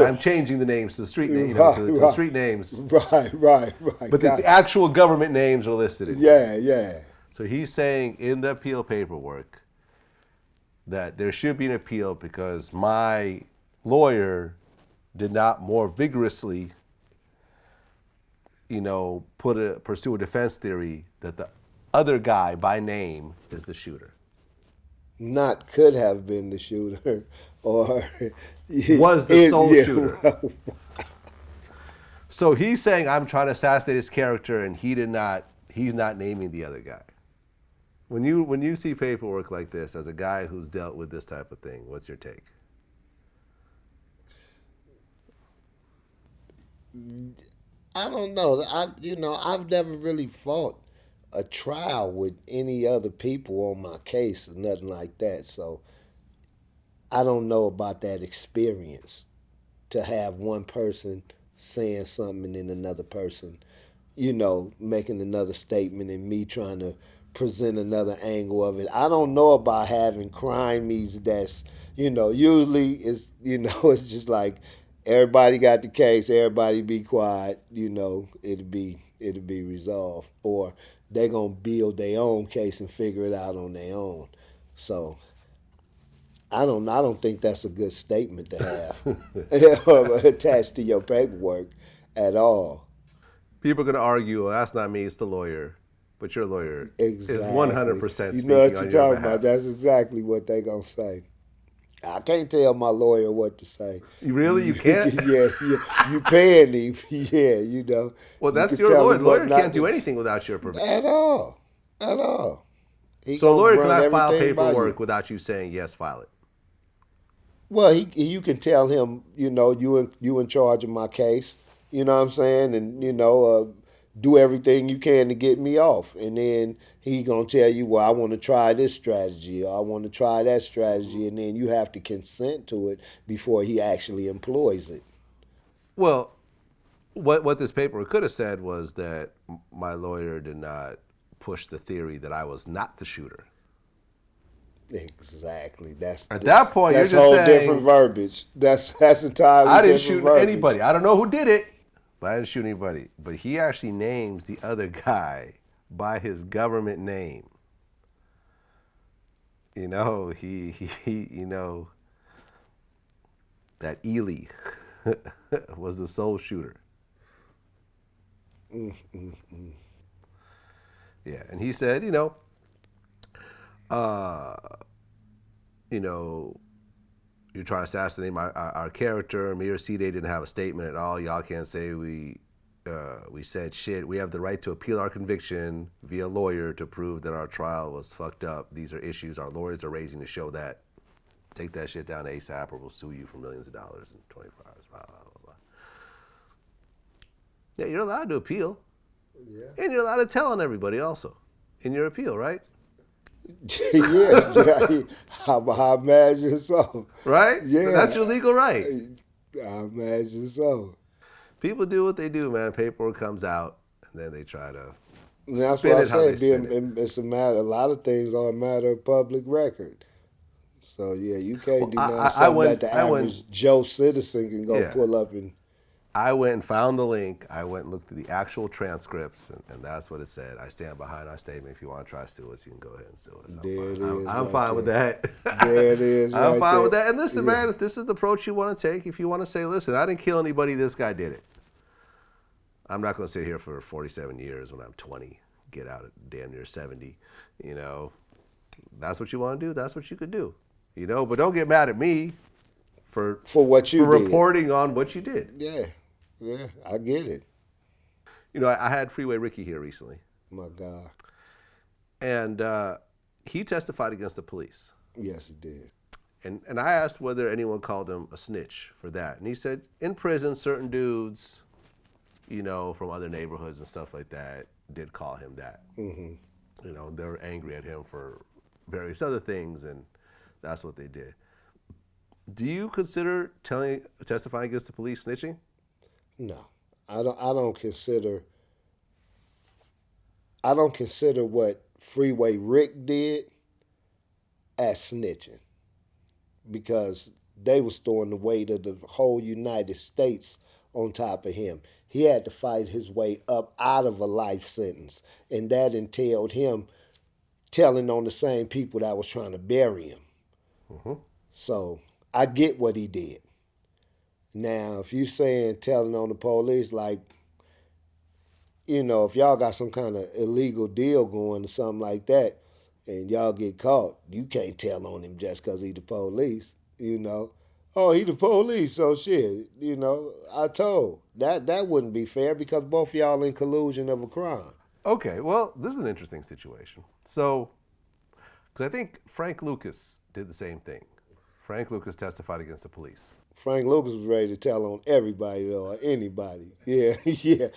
I'm changing the names to the street names, to street names. Right. But the actual government names are listed in there. Yeah. So he's saying in the appeal paperwork that there should be an appeal because my lawyer did not more vigorously, pursue a defense theory that the other guy by name is the shooter. Not could have been the shooter, or was the sole shooter. So he's saying I'm trying to assassinate his character, and he's not naming the other guy. When you see paperwork like this, as a guy who's dealt with this type of thing, what's your take? I don't know. I've never really fought a trial with any other people on my case or nothing like that. So I don't know about that experience to have one person saying something and then another person, making another statement and me trying to present another angle of it. I don't know about having crimies that's, usually it's, it's just like everybody got the case, everybody be quiet, it'll be resolved. Or they're going to build their own case and figure it out on their own. So I don't think that's a good statement to have attached to your paperwork at all. People are going to argue, well, that's not me, it's the lawyer. But your lawyer is 100% speaking You know what you're on your talking behalf. about. That's exactly what they're going to say. I can't tell my lawyer what to say. Really? You can't? Yeah. You paying him. Yeah, Well, that's you your tell lawyer. him The lawyer what not can't do to- anything without your permission. At all. He So a gonna lawyer run cannot file everything by paperwork you. without you saying, yes, file it. Well, you can tell him, you in charge of my case. You know what I'm saying? And, do everything you can to get me off. And then he going to tell you, well, I want to try this strategy or I want to try that strategy. And then you have to consent to it before he actually employs it. Well, what this paper could have said was that my lawyer did not push the theory that I was not the shooter. Exactly. That's at that point that's you're just whole saying different verbiage. That's entirely. I didn't different shoot verbiage. anybody. I don't know who did it, but I didn't shoot anybody. But he actually names the other guy by his government name. You know, he you know, that Ely was the sole shooter. Yeah, and he said, you know, you're trying to assassinate our character. Me or C-Day didn't have a statement at all. Y'all can't say we said shit. We have the right to appeal our conviction via lawyer to prove that our trial was fucked up. These are issues our lawyers are raising to show that. Take that shit down ASAP or we'll sue you for millions of dollars in 24 hours. Blah, blah, blah, blah. Yeah, you're allowed to appeal. Yeah. And you're allowed to tell on everybody also in your appeal, right? yeah, I imagine so. Right? Yeah. That's your legal right. I imagine so. People do what they do, man. Paperwork comes out, and then they try to that's spin what it how they spin it. It's a matter. A lot of things are a matter of public record. So yeah, you can't do something that the average Joe citizen can go pull up and. I went and found the link. I went and looked at the actual transcripts, and that's what it said. I stand behind our statement. If you want to try to sue us, you can go ahead and sue us. I'm fine with that. There it is. I'm fine with that. And listen, man, if this is the approach you want to take, if you want to say, listen, I didn't kill anybody, this guy did it. I'm not going to sit here for 47 years when I'm 20, get out at damn near 70. You know, that's what you want to do. That's what you could do. You know, but don't get mad at me for what you did. Reporting on what you did. Yeah, I get it. You know, I had Freeway Ricky here recently. My God. And he testified against the police. Yes, he did. And I asked whether anyone called him a snitch for that. And he said, in prison, certain dudes, you know, from other neighborhoods and stuff like that, did call him that. Mm-hmm. You know, they were angry at him for various other things, and that's what they did. Do you consider testifying against the police snitching? No, I don't consider what Freeway Rick did as snitching, because they was throwing the weight of the whole United States on top of him. He had to fight his way up out of a life sentence, and that entailed him telling on the same people that was trying to bury him. Mm-hmm. So I get what he did. Now, if you saying telling on the police, like, you know, if y'all got some kind of illegal deal going or something like that, and y'all get caught, you can't tell on him just because he the police, you know. Oh, he the police, so shit, you know, I told. That wouldn't be fair because both of y'all in collusion of a crime. Okay, well, this is an interesting situation. So, because I think Frank Lucas did the same thing. Frank Lucas testified against the police. Frank Lucas was ready to tell on everybody though, or anybody. Yeah, yeah.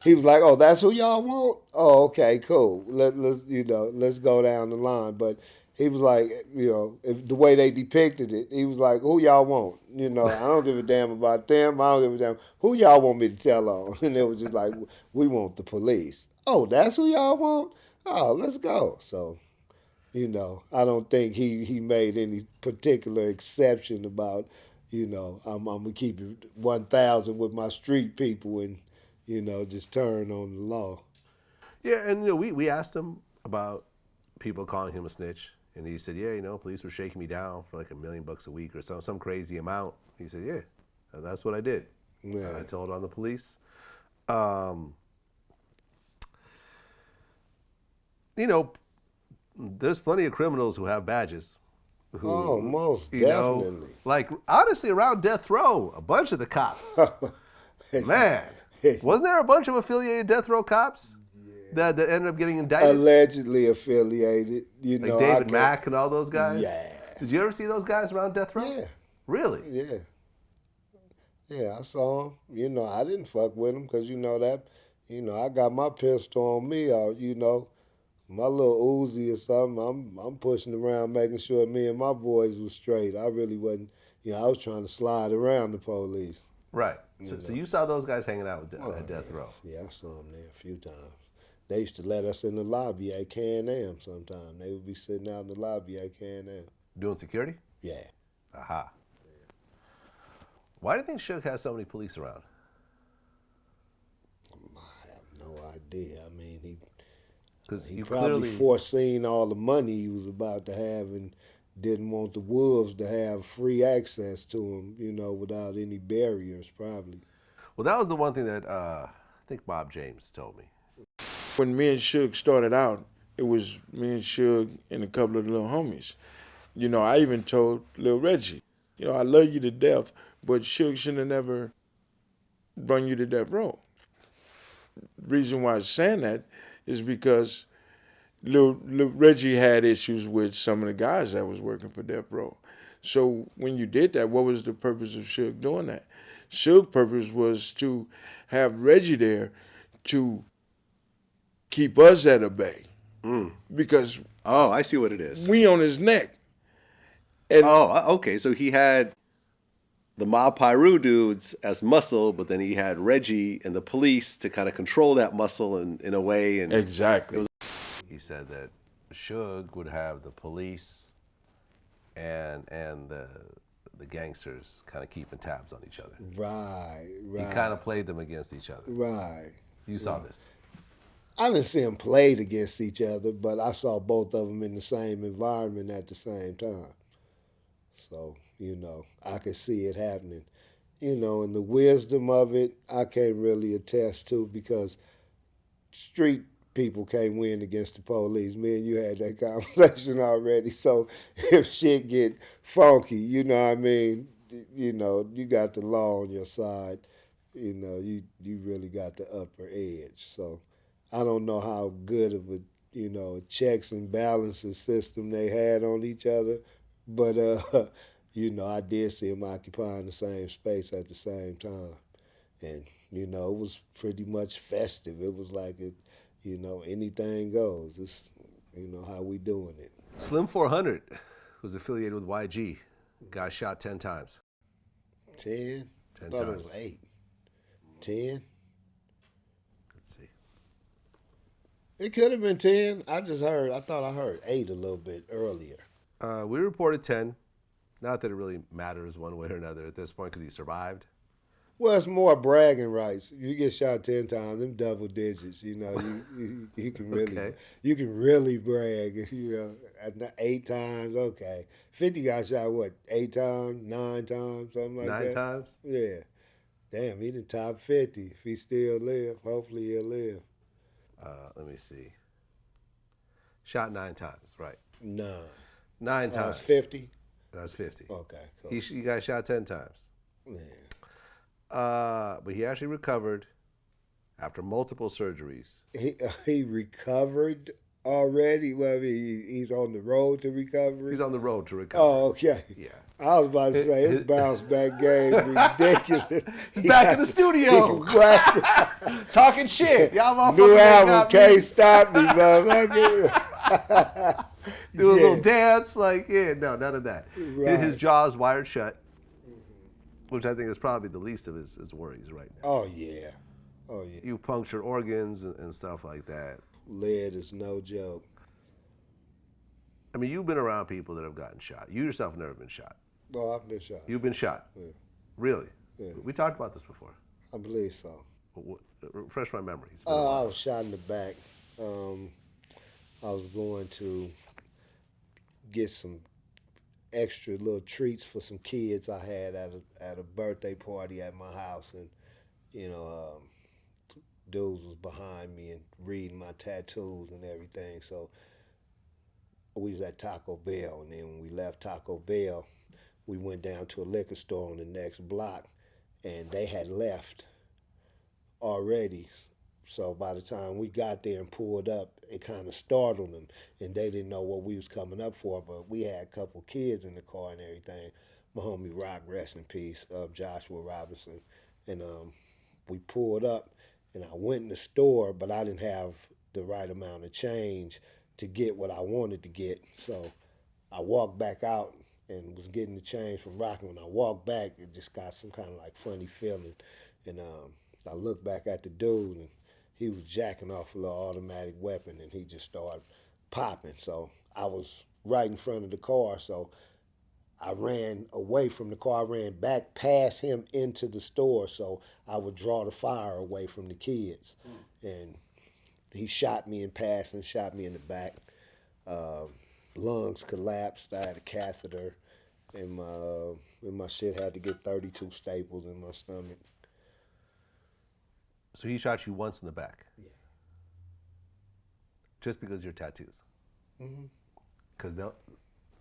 He was like, "Oh, that's who y'all want? Oh, okay, cool. Let's go down the line." But he was like, you know, the way they depicted it, he was like, "Who y'all want? You know, I don't give a damn about them. I don't give a damn who y'all want me to tell on." And it was just like, "We want the police." Oh, that's who y'all want? Oh, let's go. So, you know, I don't think he made any particular exception about, you know, I'm going to keep it 1,000 with my street people and, you know, just turn on the law. Yeah, and, you know, we asked him about people calling him a snitch. And he said, yeah, you know, police were shaking me down for like $1 million a week or some crazy amount. He said, yeah, that's what I did. Yeah. I told on the police. You know, there's plenty of criminals who have badges. Who, most definitely. Know, like, honestly, around death row, a bunch of the cops. Man, wasn't there a bunch of affiliated death row cops that ended up getting indicted? Allegedly affiliated. You know, like David Mack and all those guys? Yeah. Did you ever see those guys around death row? Yeah. Really? Yeah. Yeah, I saw them. You know, I didn't fuck with them because, you know, that, you know, I got my pistol on me, or, you know, my little Uzi or something, I'm pushing around making sure me and my boys was straight. I really wasn't, you know, I was trying to slide around the police. Right. So you saw those guys hanging out at death row? Yeah, I saw them there a few times. They used to let us in the lobby at Can-Am sometime. They would be sitting out in the lobby at Can-Am. Doing security? Yeah. Aha. Why do you think Suge has so many police around? I have no idea. I mean, he you probably clearly foreseen all the money he was about to have and didn't want the wolves to have free access to him, you know, without any barriers, probably. Well, that was the one thing that I think Bob James told me. When me and Suge started out, it was me and Suge and a couple of little homies. You know, I even told Lil Reggie, you know, I love you to death, but Suge shouldn't have never run you to death row. The reason why I'm saying that is because Lil Reggie had issues with some of the guys that was working for Death Row. So when you did that, what was the purpose of Suge doing that? Suge's purpose was to have Reggie there to keep us at a bay. Because Oh, I see what it is. we on his neck. And Okay. So he had the Mob Piru dudes as muscle, but then he had Reggie and the police to kind of control that muscle in a way. And exactly. he said that Suge would have the police and the gangsters kind of keeping tabs on each other. Right. He kind of played them against each other. Right. You saw this. I didn't see them played against each other, but I saw both of them in the same environment at the same time. So, you know, I could see it happening. You know, and the wisdom of it, I can't really attest to because street people can't win against the police. Me and you had that conversation already. So if shit get funky, you know what I mean, you know, you got the law on your side. You know, you really got the upper edge. So I don't know how good of a, you know, checks and balances system they had on each other, but, you know, I did see them occupying the same space at the same time. And, you know, it was pretty much festive. It was like, you know, anything goes. It's, you know, how we doing it. Slim 400 was affiliated with YG. Got shot 10 times. 10? 10 I thought times. it was 8. 10? Let's see. It could have been 10. I thought I heard 8 a little bit earlier. We reported 10. Not that it really matters one way or another at this point because he survived. Well, it's more bragging rights. You get shot 10 times, them double digits. You know, you can really, Okay. you can really brag. You know, at 8 times, okay. 50 got shot what? 8 times, 9 times, something like 9 that. times? Yeah. Damn, he the top 50. If he still live, hopefully he'll live. Let me see. Shot 9 times, right. 9. 9 That times. was 50? That's 50. Okay, cool. He got shot 10 times. Yeah. But he actually recovered after multiple surgeries. He recovered already? Well, I mean, he's on the road to recovery? He's on the road to recover. Oh, okay. Yeah. I was about to say, his bounce back game ridiculous. He's back in the studio. Talking shit. Y'all motherfuckers New ain't album, got Can't me. Stop Me, motherfucker. Do a little dance, like, yeah, no, none of that. Right. His jaw's wired shut, which I think is probably the least of his worries right now. Oh, yeah. Oh, yeah. You puncture organs and stuff like that. Lead is no joke. I mean, you've been around people that have gotten shot. You yourself have never been shot. Oh, I've been shot. You've been shot? Yeah. Really? Yeah. We talked about this before. I believe so. Refresh my memory. It's been a I while. was shot in the back. I was going to get some extra little treats for some kids I had at a birthday party at my house, and you know, dudes was behind me and reading my tattoos and everything. So we was at Taco Bell, and then when we left Taco Bell, we went down to a liquor store on the next block, and they had left already. So by the time we got there and pulled up, it kind of startled them, and they didn't know what we was coming up for. But we had a couple kids in the car and everything. My homie Rock, rest in peace, Joshua Robinson, and we pulled up, and I went in the store, but I didn't have the right amount of change to get what I wanted to get. So I walked back out and was getting the change from Rock. And when I walked back, it just got some kind of like funny feeling, and I looked back at the dude, and he was jacking off a little automatic weapon, and he just started popping. So I was right in front of the car, so I ran away from the car. I ran back past him into the store, so I would draw the fire away from the kids. And he shot me in passing, shot me in the back. Lungs collapsed. I had a catheter, and my shit had to get 32 staples in my stomach. So he shot you once in the back? Yeah. Just because of your tattoos? Mm-hmm.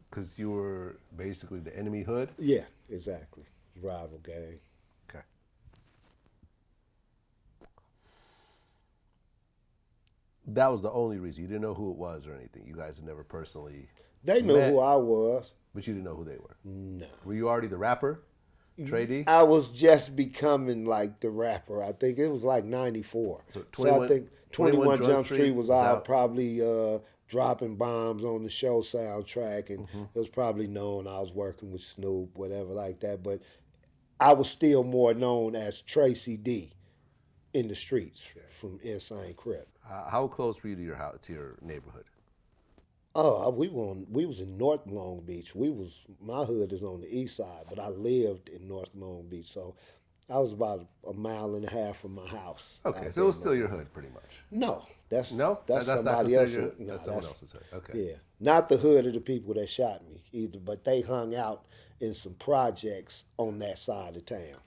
Because you were basically the enemy hood? Yeah, exactly. Rival gang. Okay. That was the only reason. You didn't know who it was or anything. You guys had never personally They knew met, who I was. but you didn't know who they were. No. Were you already the rapper, Trey D? I was just becoming like the rapper. I think it was like 94. So 21 I think 21 Jump Street was out, out. probably dropping bombs on the show soundtrack, and it was probably known I was working with Snoop, whatever like that. But I was still more known as Tracy D in the streets from Insane Crip. How close were you to your house, to your neighborhood? Oh, we was in North Long Beach. My hood is on the east side, but I lived in North Long Beach, so I was about a mile and a half from my house. Okay, so it was still your hood, pretty much. No, that's not somebody considered else's. your, No, that's someone else's hood. Okay. Yeah, not the hood of the people that shot me either, but they hung out in some projects on that side of town.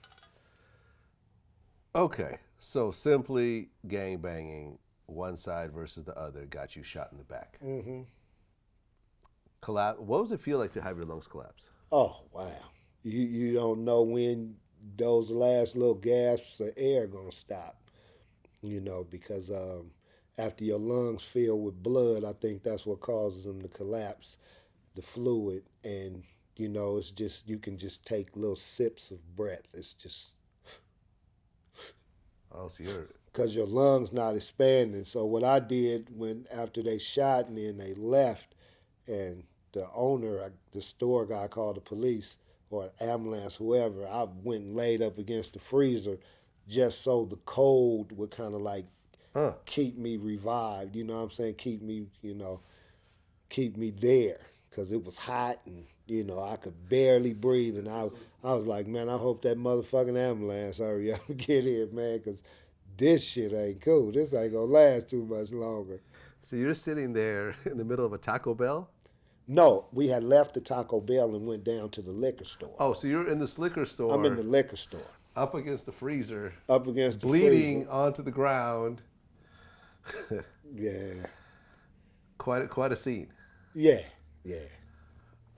Okay, so simply gang banging, one side versus the other, got you shot in the back. Mm-hmm. What does it feel like to have your lungs collapse? Oh wow, you don't know when those last little gasps of air gonna stop, because after your lungs fill with blood, I think that's what causes them to collapse, the fluid, and it's just, you can just take little sips of breath. It's just, oh, so you're, because your lungs not expanding. So what I did after they shot me and they left, and the owner, the store guy, called the police or ambulance, whoever, I went and laid up against the freezer just so the cold would kind of like keep me revived. You know what I'm saying? Keep me there, because it was hot and I could barely breathe. And I was like, man, I hope that motherfucking ambulance hurry up and get here, man, because this shit ain't cool. This ain't gonna last too much longer. So you're sitting there in the middle of a Taco Bell? No, we had left the Taco Bell and went down to the liquor store. Oh, so you're in this liquor store. I'm in the liquor store. Up against the freezer. Up against the bleeding freezer. onto the ground. Yeah. Quite a scene. Yeah.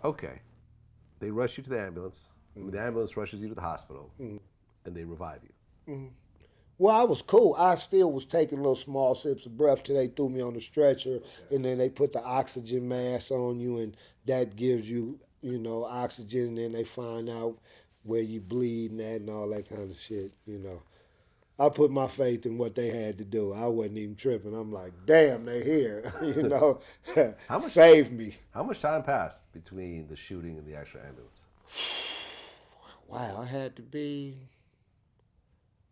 Okay. They rush you to the ambulance. The ambulance rushes you to the hospital, and they revive you. Well, I was cool. I still was taking little small sips of breath till they threw me on the stretcher, and then they put the oxygen mask on you, and that gives you, oxygen, and then they find out where you bleeding at and all that kind of shit, I put my faith in what they had to do. I wasn't even tripping. I'm like, damn, they here, save me. How much time passed between the shooting and the actual ambulance? Wow, I had to be...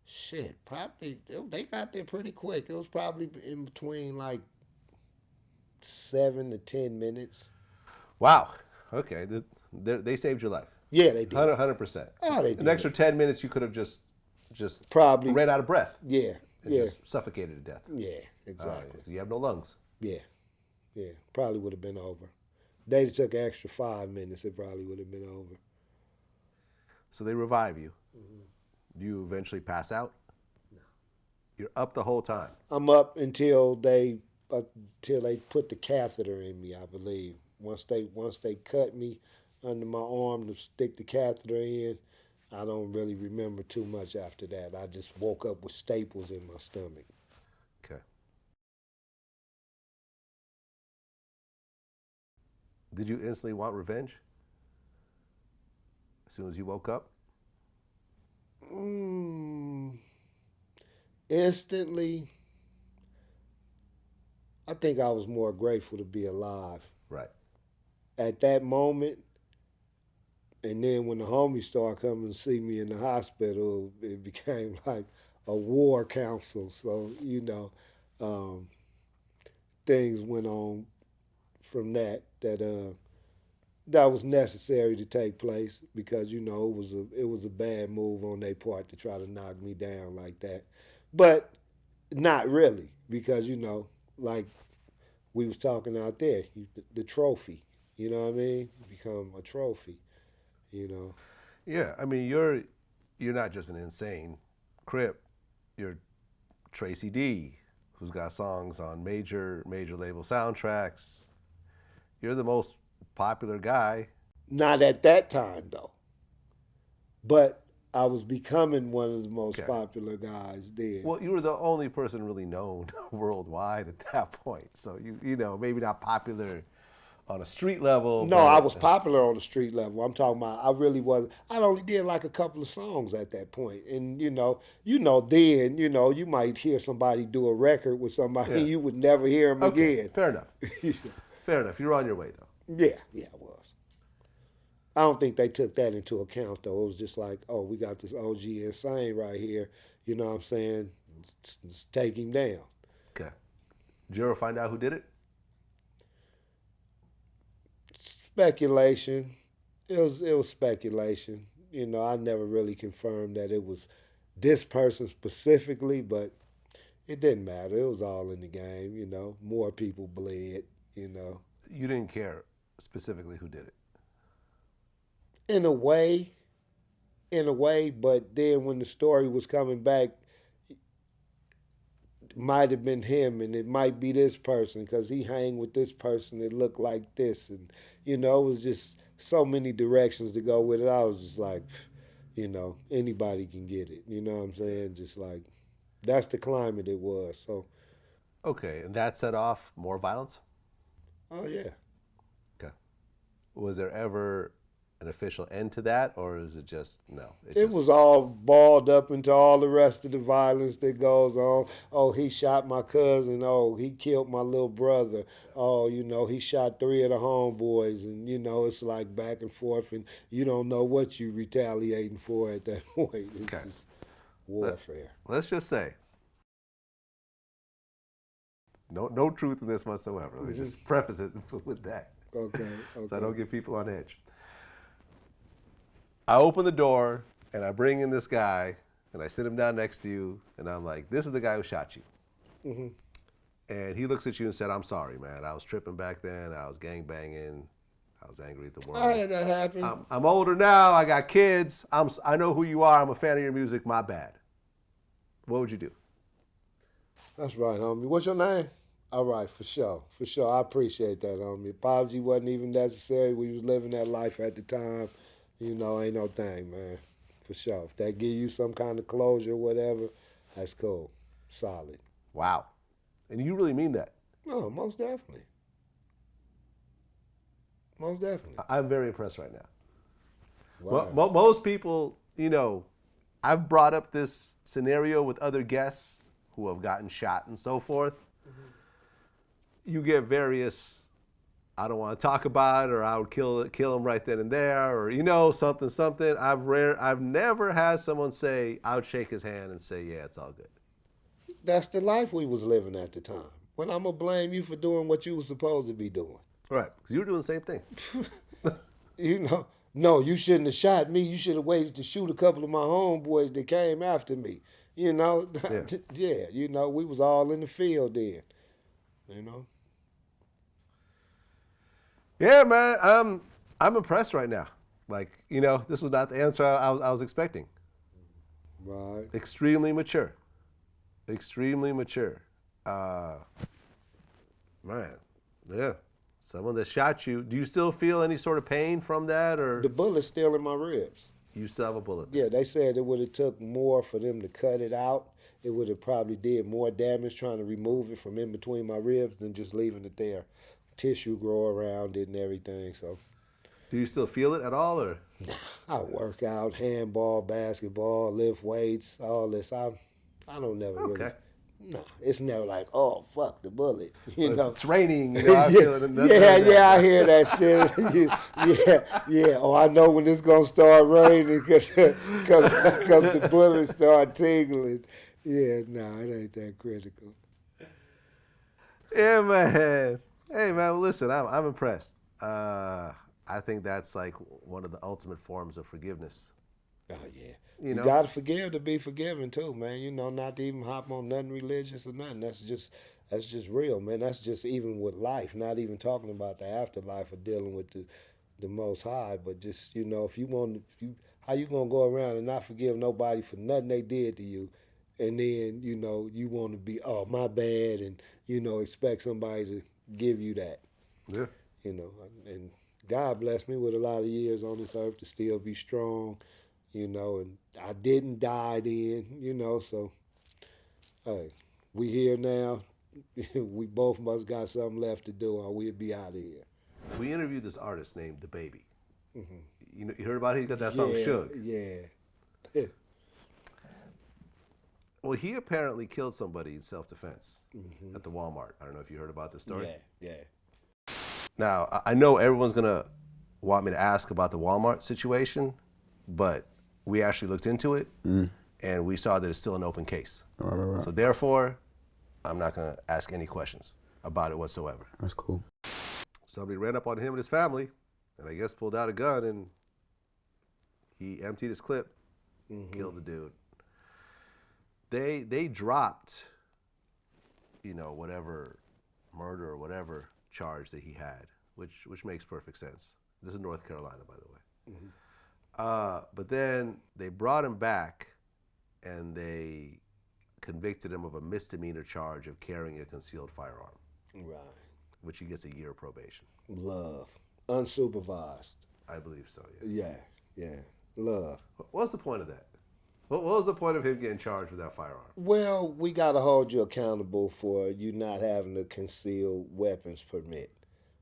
Shit, probably, they got there pretty quick. It was probably in between like 7 to 10 minutes. Wow. Okay. They saved your life. Yeah, they did. 100%. Oh, they did. An extra 10 minutes, you could have just probably ran out of breath. Yeah. And just suffocated to death. Yeah, exactly. So you have no lungs. Yeah. Probably would have been over. They took an extra 5 minutes, it probably would have been over. So they revive you. Do you eventually pass out? No. You're up the whole time? I'm up until they put the catheter in me, I believe. Once they cut me under my arm to stick the catheter in, I don't really remember too much after that. I just woke up with staples in my stomach. Okay. Did you instantly want revenge? As soon as you woke up? Instantly, I think I was more grateful to be alive. Right. At that moment, and then when the homies started coming to see me in the hospital, it became like, war council. So, things went on from that was necessary to take place because, it was a bad move on their part to try to knock me down like that. But not really, because, like we was talking out there, the trophy, you know what I mean? You become a trophy, Yeah, I mean, you're not just an insane Crip. You're Tracy Deee, who's got songs on major label soundtracks. You're the most popular guy. Not at that time, though. But I was becoming one of the most popular guys then. Well, you were the only person really known worldwide at that point. So, maybe not popular on a street level. No, I was popular on the street level. I'm talking about I really was. I only did like a couple of songs at that point. And, then, you might hear somebody do a record with somebody and you would never hear them again. Fair enough. Fair enough. You're on your way, though. Yeah, I was. I don't think they took that into account, though. It was just like, oh, we got this OG insane right here. You know what I'm saying? Let's take him down. Okay. Did you ever find out who did it? Speculation. It was speculation. I never really confirmed that it was this person specifically, but it didn't matter. It was all in the game, More people bled, You didn't care specifically who did it? In a way, but then when the story was coming back, it might have been him and it might be this person because he hang with this person that looked like this. And, it was just so many directions to go with it. I was just like, anybody can get it. You know what I'm saying? Just like, that's the climate it was. So. Okay, and that set off more violence? Oh, yeah. Okay. Was there ever an official end to that, or is it just, no? It was all balled up into all the rest of the violence that goes on. Oh, he shot my cousin. Oh, he killed my little brother. Oh, he shot 3 of the homeboys. And, it's like back and forth, and you don't know what you retaliating for at that point. It's just warfare. Let's just say, no truth in this whatsoever. Let me just preface it with that. Okay. So I don't get people on edge. I open the door and I bring in this guy and I sit him down next to you and I'm like, this is the guy who shot you. Mm-hmm. And he looks at you and said, I'm sorry, man. I was tripping back then. I was gangbanging. I was angry at the world. I had that happen. I'm older now. I got kids. I know who you are. I'm a fan of your music. My bad. What would you do? That's right, homie. What's your name? All right, for sure. For sure. I appreciate that, homie. Apology wasn't even necessary. We was living that life at the time. Ain't no thing, man. For sure. If that give you some kind of closure or whatever, that's cool. Solid. Wow. And you really mean that? No, most definitely. Most definitely. I'm very impressed right now. Wow. Well, most people, I've brought up this scenario with other guests who have gotten shot and so forth. Mm-hmm. You get various, I don't want to talk about it, or I would kill him right then and there, or something. I've never had someone say, I would shake his hand and say, yeah, it's all good. That's the life we was living at the time. When I'm gonna blame you for doing what you was supposed to be doing. Right, because you were doing the same thing. No, you shouldn't have shot me. You should have waited to shoot a couple of my homeboys that came after me. Yeah, we was all in the field then. Yeah, man, I'm impressed right now. Like, this was not the answer I was expecting. Right. Extremely mature. Extremely mature. Man, yeah. Someone that shot you. Do you still feel any sort of pain from that, or? The bullet's still in my ribs. You still have a bullet? Yeah, they said it would have took more for them to cut it out. It would have probably did more damage trying to remove it from in between my ribs than just leaving it there. Tissue grow around it and everything, so. Do you still feel it at all, or? Nah, I work out, handball, basketball, lift weights, all this. I don't never really. Nah, it's never like, oh, fuck the bullet. It's raining. I feel it. I hear that shit. yeah. Oh, I know when it's going to start raining because the bullets start tingling. Yeah, no, it ain't that critical. Yeah, man. Hey, man, listen, I'm impressed. I think that's like one of the ultimate forms of forgiveness. Oh, yeah. You You know? got to forgive to be forgiven, too, man. You know, not to even hop on nothing religious or nothing. That's just real, man. That's just even with life, not even talking about the afterlife or dealing with the Most High, but just, you know, how you going to go around and not forgive nobody for nothing they did to you, and then, you know, you want to be, oh, my bad, and, you know, expect somebody to give you that. Yeah. You know, and God blessed me with a lot of years on this earth to still be strong, you know, and I didn't die then, you know, so, hey, we here now. We both must got something left to do or we'll be out of here. We interviewed this artist named DaBaby. Mm-hmm. You heard about it? He got that song Shook. Yeah. Well, he apparently killed somebody in self-defense at the Walmart. I don't know if you heard about this story. Yeah. Now, I know everyone's going to want me to ask about the Walmart situation, but we actually looked into it, and we saw that it's still an open case. Right. So therefore, I'm not going to ask any questions about it whatsoever. That's cool. Somebody ran up on him and his family, and I guess pulled out a gun, and he emptied his clip, killed the dude. They dropped, you know, whatever murder or whatever charge that he had, which makes perfect sense. This is North Carolina, by the way. But then they brought him back, and they convicted him of a misdemeanor charge of carrying a concealed firearm. Right. Which he gets a year of probation. Love. Unsupervised. I believe so, yeah. Yeah. Love. What's the point of that? What was the point of him getting charged with that firearm? Well, we got to hold you accountable for you not having a concealed weapons permit.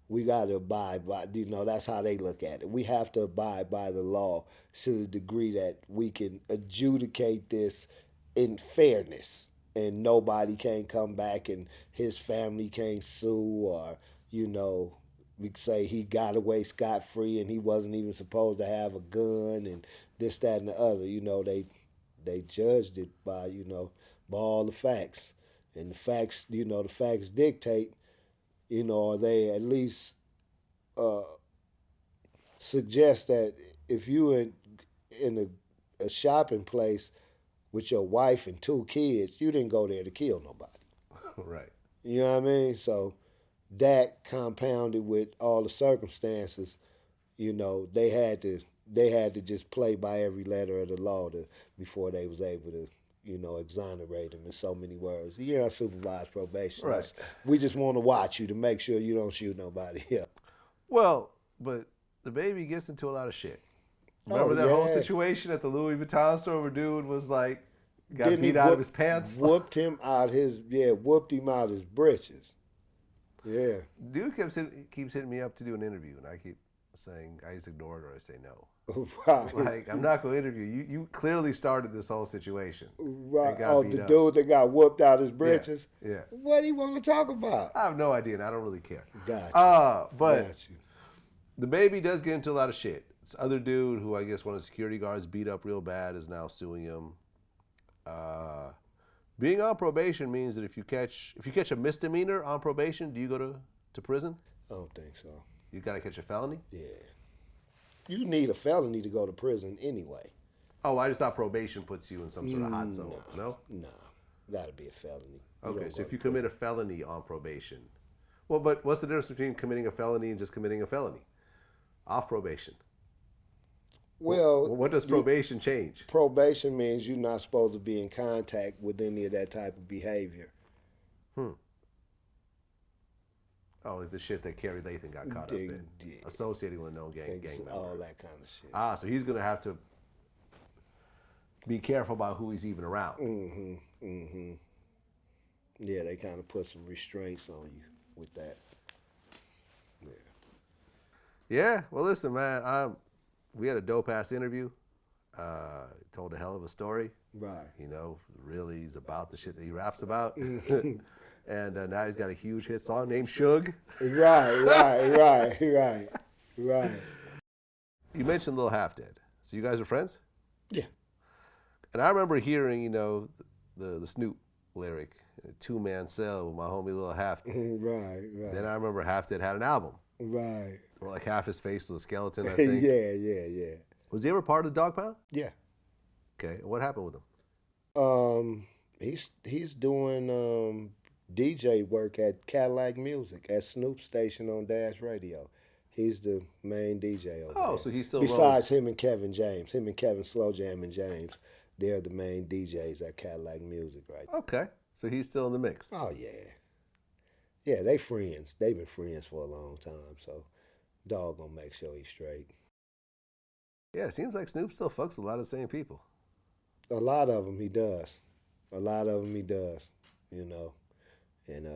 We got to abide by, you know, that's how they look at it. We have to abide by the law to the degree that we can adjudicate this in fairness, and nobody can't come back and his family can't sue, or, you know, we say he got away scot-free and he wasn't even supposed to have a gun and this, that, and the other. You know, they judged it by, you know, by all the facts. And the facts, you know, the facts dictate, you know, or they at least suggest that if you in a shopping place with your wife and 2 kids, you didn't go there to kill nobody. Right. You know what I mean? So that compounded with all the circumstances, you know, they had to just play by every letter of the law before they was able to, you know, exonerate him in so many words. You're on supervised probation. Right. We just want to watch you to make sure you don't shoot nobody. Yeah. Well, but DaBaby gets into a lot of shit. Remember that whole situation at the Louis Vuitton store where dude was like, got beat out of his pants? Whooped him out his britches. Yeah. Dude keeps hitting me up to do an interview, and I keep saying, I just ignore it or I say no. Right. Like, I'm not going to interview you. You clearly started this whole situation. Right. Oh, the dude that got whooped out his britches? Yeah. What do you want to talk about? I have no idea, and I don't really care. Gotcha. But DaBaby does get into a lot of shit. This other dude who I guess one of the security guards beat up real bad is now suing him. Being on probation means that if you catch a misdemeanor on probation, do you go to prison? I don't think so. You got to catch a felony? Yeah. You need a felony to go to prison anyway. Oh, I just thought probation puts you in some sort of hot zone. No? No. Got to be a felony. Okay, so if you commit a felony on probation, well, but what's the difference between committing a felony and just committing a felony off probation? Well, what does probation change? Probation means you're not supposed to be in contact with any of that type of behavior. Oh, like the shit that Kerry Lathan got caught up in, associating with a known gang member. All that kind of shit. So he's going to have to be careful about who he's even around. Yeah, they kind of put some restraints on you with that. Yeah, well, listen, man, we had a dope-ass interview. Told a hell of a story. Right. You know, really he's about the shit that he raps about. And now he's got a huge hit song named Suge. Right. You mentioned Lil Half Dead. So you guys are friends? Yeah. And I remember hearing, you know, the Snoop lyric, two-man cell with my homie Lil Half. Right. Then I remember Half Dead had an album. Right. Or like half his face was a skeleton, I think. Yeah. Was he ever part of the Dog Pound? Yeah. Okay. What happened with him? He's doing DJ work at Cadillac Music at Snoop Station on Dash Radio. He's the main DJ over there. So he's still besides him and Kevin James, him and Kevin Slow Jam and James, they're the main DJs at Cadillac Music, right? Okay, so he's still in the mix. Oh yeah, they friends. They've been friends for a long time. So, Dog gonna make sure he's straight. Yeah, it seems like Snoop still fucks with a lot of the same people. A lot of them he does. You know, and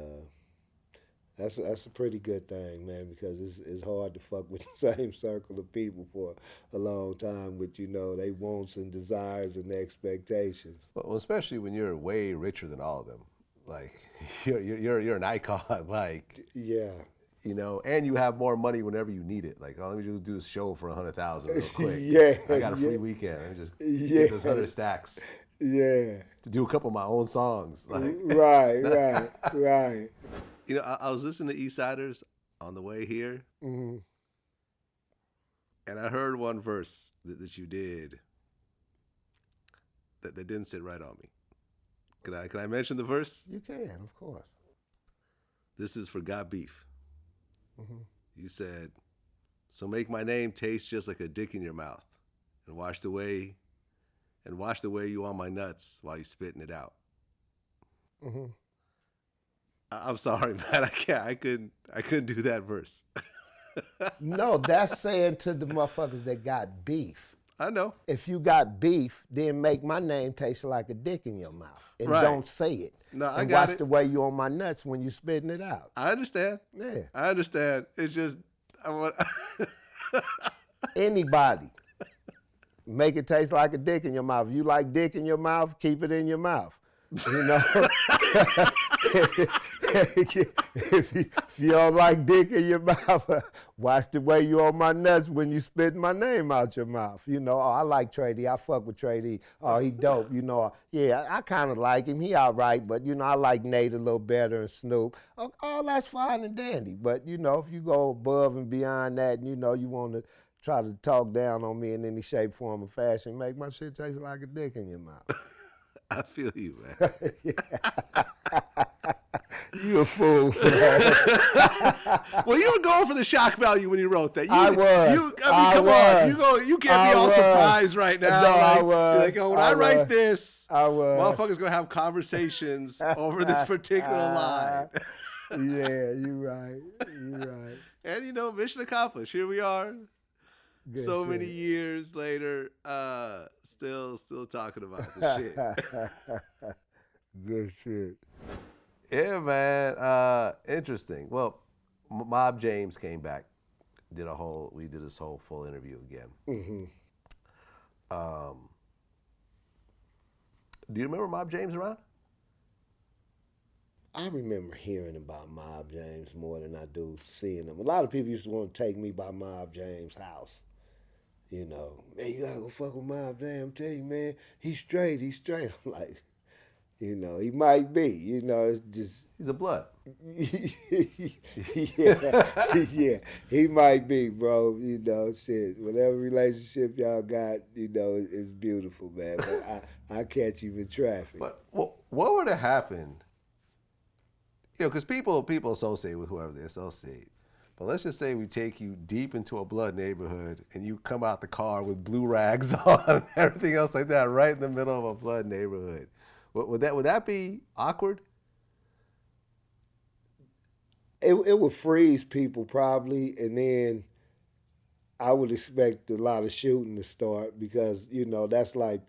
that's a pretty good thing, man, because it's hard to fuck with the same circle of people for a long time with, they wants and desires and expectations. Well, especially when you're way richer than all of them. Like, you're an icon, like. Yeah. And you have more money whenever you need it. Like, oh, let me just do a show for $100,000 real quick. Yeah. I got a free weekend. Let me just get this 100 stacks. Yeah. To do a couple of my own songs. Like. Right. I was listening to East Siders on the way here, and I heard one verse that you did that didn't sit right on me. Can I mention the verse? You can, of course. This is for Got Beef. You said, "So make my name taste just like a dick in your mouth, and wash the way you on my nuts while you spitting it out." I'm sorry, man. I couldn't do that verse. No, that's saying to the motherfuckers that got beef. I know. If you got beef, then make my name taste like a dick in your mouth. And Right. don't say it. No, I and got watch it. the way you on my nuts when you spitting it out. I understand. Yeah. I understand. It's just I want Anybody. Make it taste like a dick in your mouth. If you like dick in your mouth, keep it in your mouth. If you don't like dick in your mouth, watch the way you on my nuts when you spit my name out your mouth. I like Trey Deee. I fuck with Trey Deee. Oh, he dope. Yeah, I kind of like him. He all right, but, I like Nate a little better and Snoop. Oh, that's fine and dandy. But, if you go above and beyond that and, you want to try to talk down on me in any shape, form, or fashion, make my shit taste like a dick in your mouth. I feel you, man. You a fool. Well, you were going for the shock value when you wrote that. I was. Come on. You can't be all surprised right now. No, like, I was. You're like, oh, when I write this, I was. motherfuckers gonna have conversations over this particular line. Yeah, you right. And mission accomplished. Here we are. Good so shit. many years later, still talking about the shit. Good shit. Yeah, man. Interesting. Well, Mob James came back. We did this whole full interview again. Do you remember Mob James around? I remember hearing about Mob James more than I do seeing him. A lot of people used to want to take me by Mob James' house. Man, you gotta go fuck with Mob James. I'm telling you, man, he's straight. I'm like, he might be. It's just. He's a blood. Yeah, he might be, bro. Shit. Whatever relationship y'all got, is beautiful, man. But I catch you in traffic. But what would have happened? Because people associate with whoever they associate. But let's just say we take you deep into a blood neighborhood and you come out the car with blue rags on and everything else like that, right in the middle of a blood neighborhood. Would that be awkward? It would freeze people probably, and then I would expect a lot of shooting to start because that's like,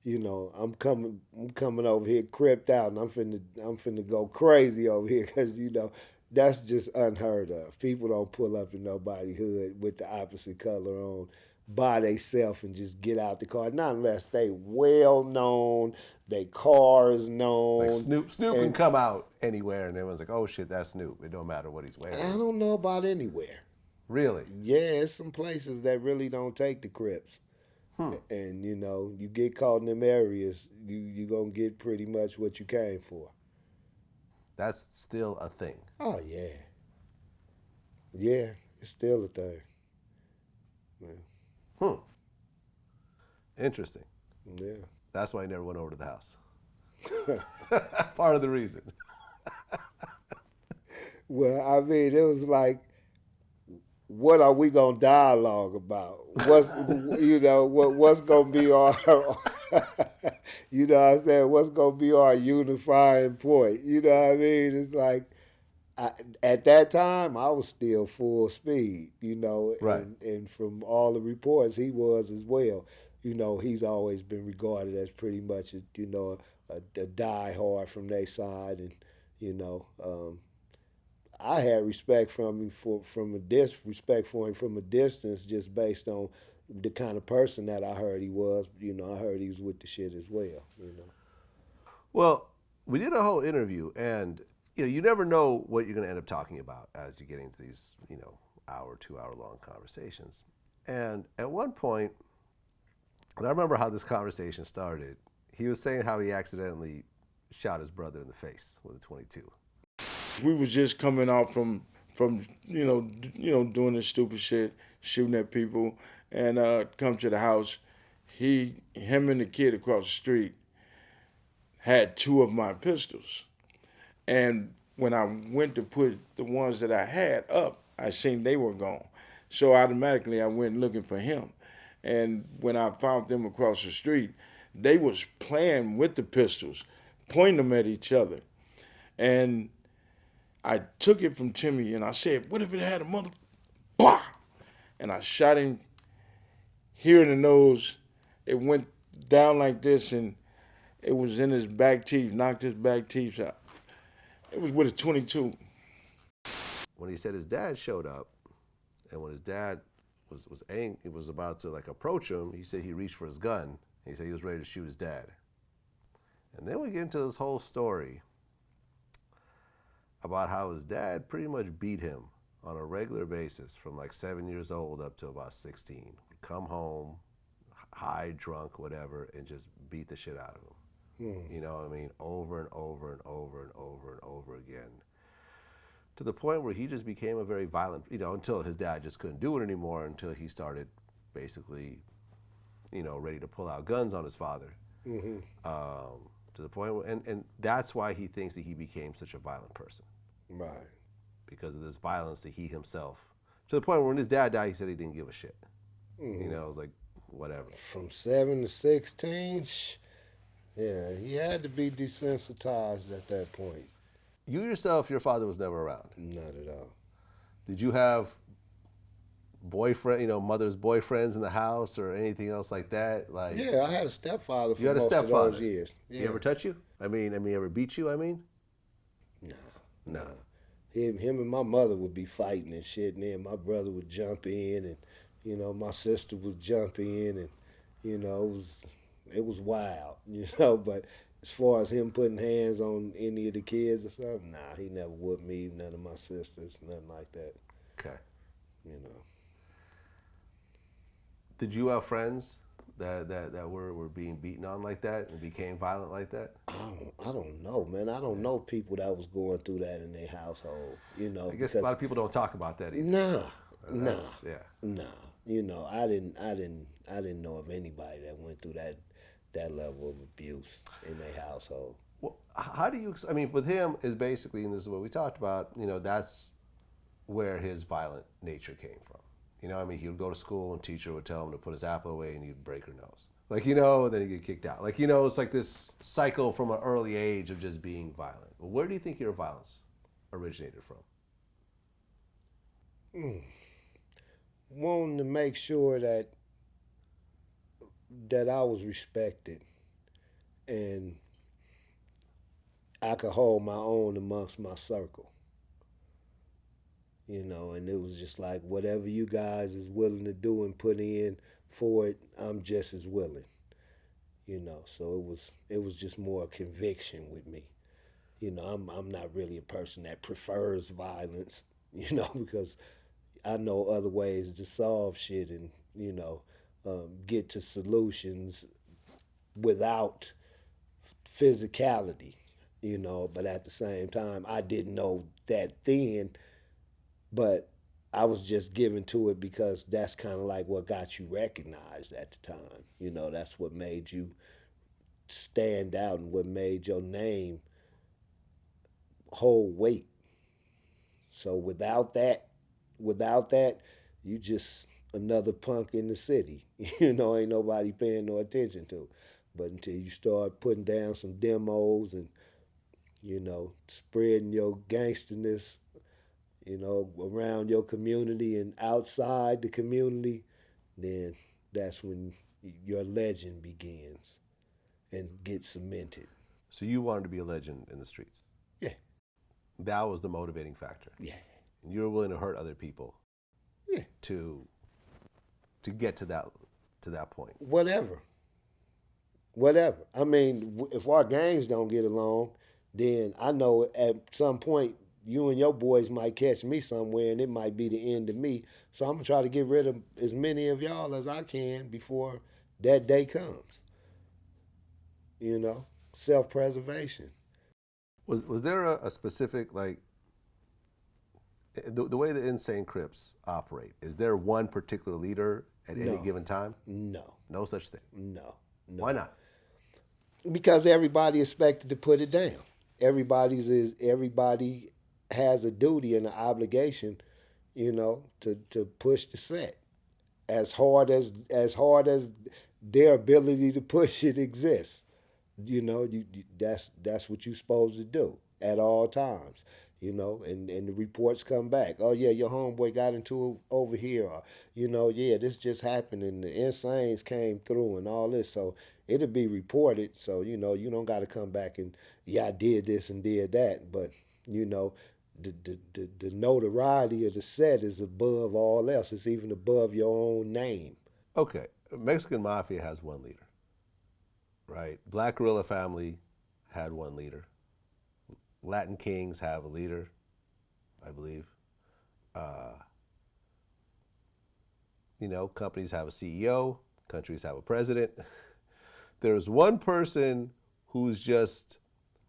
I'm coming over here cripped out, and I'm finna go crazy over here because that's just unheard of. People don't pull up in nobody's hood with the opposite color on by themselves and just get out the car. Not unless they well known, their car is known. Like Snoop can come out anywhere and everyone's like, oh shit, that's Snoop. It don't matter what he's wearing. I don't know about anywhere. Really? Yeah, it's some places that really don't take the Crips. And you know, you get caught in them areas, you gonna get pretty much what you came for. That's still a thing. Oh yeah. Yeah, it's still a thing. Yeah. Interesting. Yeah. That's why I never went over to the house. Part of the reason. Well, I mean, it was like, what are we gonna dialogue about? What's what's gonna be our you know what I'm saying, what's gonna be our unifying point? You know what I mean? It's like at that time I was still full speed, you know, right. And from all the reports he was as well. You know, he's always been regarded as pretty much you know, a diehard from their side, and you know, I had respect from him from a distance, just based on the kind of person that I heard he was. You know, I heard he was with the shit as well. You know. Well, we did a whole interview, and you know, you never know what you're going to end up talking about as you get into these, you know, hour, 2 hour long conversations. And at one point, and I remember how this conversation started, he was saying how he accidentally shot his brother in the face with a .22. We was just coming out from you know doing this stupid shit, shooting at people, and come to the house. Him and the kid across the street had 2 of my pistols, and when I went to put the ones that I had up, I seen they were gone, so automatically I went looking for him, and when I found them across the street, they was playing with the pistols, pointing them at each other, and I took it from Timmy and I said, what if it had a mother, bah! And I shot him here in the nose. It went down like this and it was in his back teeth, knocked his back teeth out. It was with a .22. When he said his dad showed up, and when his dad was about to like approach him, he said he reached for his gun. He said he was ready to shoot his dad. And then we get into this whole story about how his dad pretty much beat him on a regular basis from like 7 years old up to about 16. Would come home, high, drunk, whatever, and just beat the shit out of him. You know what I mean? Over and over and over and over and over again. To the point where he just became a very violent, you know, until his dad just couldn't do it anymore, until he started basically, you know, ready to pull out guns on his father. To the point where, and that's why he thinks that he became such a violent person. Right. Because of this violence that he himself, to the point where when his dad died, he said he didn't give a shit. You know, it was like, whatever. From 7 to 16, yeah, he had to be desensitized at that point. You yourself, your father was never around. Not at all. Did you have boyfriend, you know, mother's boyfriends in the house or anything else like that? Like, yeah, I had a stepfather for you had a most stepfather. of those years. Yeah. He ever touch you? I mean, ever beat you? I mean, no. Him and my mother would be fighting and shit, and then my brother would jump in, and you know, my sister would jump in, and you know, it was wild, you know. But as far as him putting hands on any of the kids or something, nah, he never whooped me, none of my sisters, nothing like that. Okay. You know. Did you have friends that were being beaten on like that and became violent like that? I don't know, man. I don't know people that was going through that in their household. You know, I guess a lot of people don't talk about that either. Nah. You know, I didn't know of anybody that went through that level of abuse in their household. Well, how do you? I mean, with him is basically, and this is what we talked about. You know, that's where his violent nature came from. You know, I mean, he would go to school and teacher would tell him to put his apple away and he'd break her nose. Like, you know, and then he'd get kicked out. Like, you know, it's like this cycle from an early age of just being violent. Well, where do you think your violence originated from? Wanting to make sure that I was respected and I could hold my own amongst my circle. You know, and it was just like, whatever you guys is willing to do and put in for it, I'm just as willing. You know, so it was just more conviction with me. You know, I'm not really a person that prefers violence, you know, because I know other ways to solve shit, and, you know, get to solutions without physicality, you know. But at the same time, I didn't know that then, but I was just given to it because that's kind of like what got you recognized at the time. You know, that's what made you stand out and what made your name hold weight. So without that, you just another punk in the city. You know, ain't nobody paying no attention to. But until you start putting down some demos and, you know, spreading your gangsterness, you know, around your community and outside the community, then that's when your legend begins and gets cemented. So you wanted to be a legend in the streets? Yeah. That was the motivating factor? Yeah. And you were willing to hurt other people? Yeah. To get to that point? Whatever. I mean, if our gangs don't get along, then I know at some point you and your boys might catch me somewhere and it might be the end of me. So I'm going to try to get rid of as many of y'all as I can before that day comes. You know, self-preservation. Was there a specific, like, the way the Insane Crips operate, is there one particular leader at any given time? No. No such thing? No. Why not? Because everybody expected to put it down. Everybody has a duty and an obligation, you know, to push the set as hard as their ability to push it exists. You know, that's what you're supposed to do at all times. You know, and the reports come back. Oh yeah, your homeboy got into it over here. Or, you know, yeah, this just happened and the Insanes came through and all this. So it'll be reported. So, you know, you don't got to come back and, yeah, I did this and did that. But, you know, the notoriety of the set is above all else. It's even above your own name. Okay, Mexican Mafia has one leader, right? Black Guerrilla Family had one leader. Latin Kings have a leader, I believe. You know, companies have a CEO, countries have a president. There's one person who's just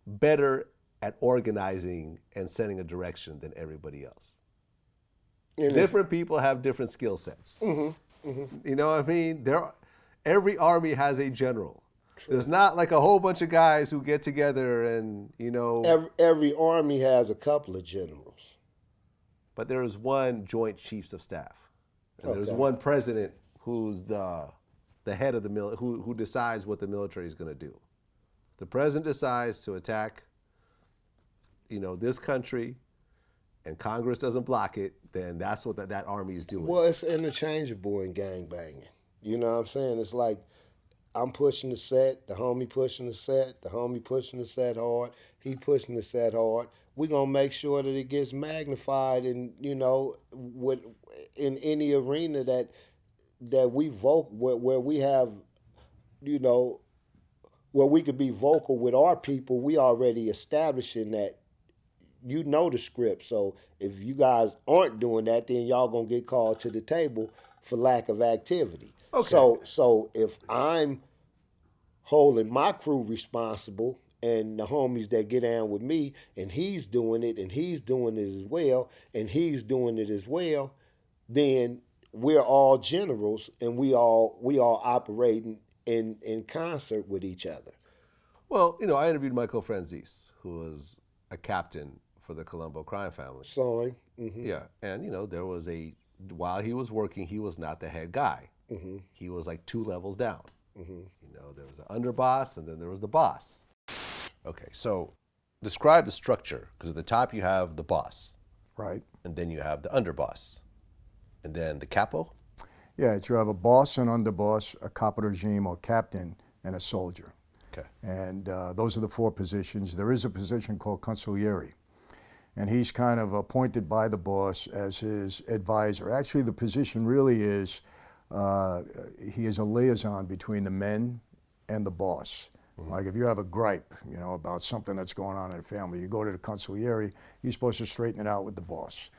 better at organizing and setting a direction than everybody else. Different people have different skill sets. Mm-hmm. Mm-hmm. You know what I mean? Every army has a general. True. There's not like a whole bunch of guys who get together and, you know. Every army has a couple of generals. But there is one joint chiefs of staff. And there's one president who's the head of the military, who decides what the military is going to do. The president decides to attack, you know, this country, and Congress doesn't block it, then that's what that army is doing. Well, it's interchangeable in gangbanging. You know what I'm saying? It's like, I'm pushing the set, the homie pushing the set, the homie pushing the set hard, he pushing the set hard. We're going to make sure that it gets magnified and, you know, in any arena that we vote, where we have, you know, where we could be vocal with our people, we already establishing that, you know, the script. So if you guys aren't doing that, then y'all going to get called to the table for lack of activity. Okay. So if I'm holding my crew responsible and the homies that get down with me and he's doing it and he's doing it as well and he's doing it as well, then we're all generals and we all operating in concert with each other. Well, you know, I interviewed Michael Franzese, who was a captain for the Colombo crime family. Saw him. Mm-hmm. Yeah, and you know, while he was working, he was not the head guy. Mm-hmm. He was like 2 levels down. Mm-hmm. You know, there was an underboss and then there was the boss. Okay, so describe the structure, because at the top you have the boss. Right. And then you have the underboss. And then the capo? Yeah, you have a boss, an underboss, a capo regime or captain, and a soldier. Okay. And those are the 4 positions. There is a position called consigliere. And he's kind of appointed by the boss as his advisor. Actually, the position really is, he is a liaison between the men and the boss. Mm-hmm. Like if you have a gripe, you know, about something that's going on in the family, you go to the consigliere, he's supposed to straighten it out with the boss.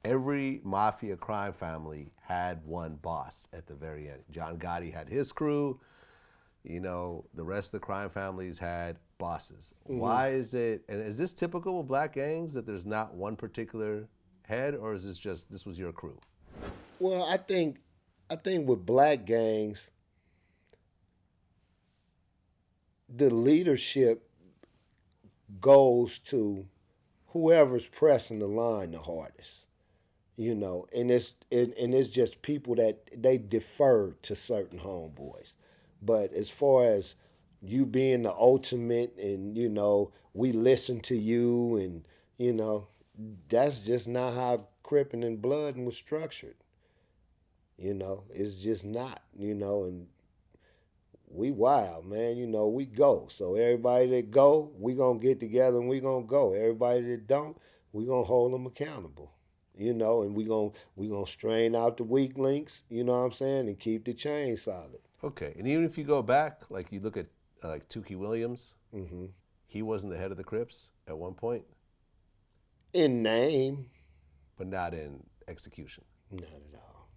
every mafia crime family had one boss at the very end. John Gotti had his crew. You know, the rest of the crime families had bosses. Why is it, and is this typical with black gangs that there's not one particular head, or is this just, this was your crew? Well, I think with black gangs, the leadership goes to whoever's pressing the line the hardest, you know, and it's just people that they defer to certain homeboys. But as far as you being the ultimate and, you know, we listen to you and, you know, that's just not how Crippin' and Blood was structured. You know, it's just not, you know, and we wild, man. You know, we go. So everybody that go, we going to get together and we going to go. Everybody that don't, we going to hold them accountable, you know, and we going to strain out the weak links, you know what I'm saying, and keep the chain solid. Okay, and even if you go back, like you look at like Tukey Williams, he wasn't the head of the Crips at one point? In name. But not in execution? Not at all.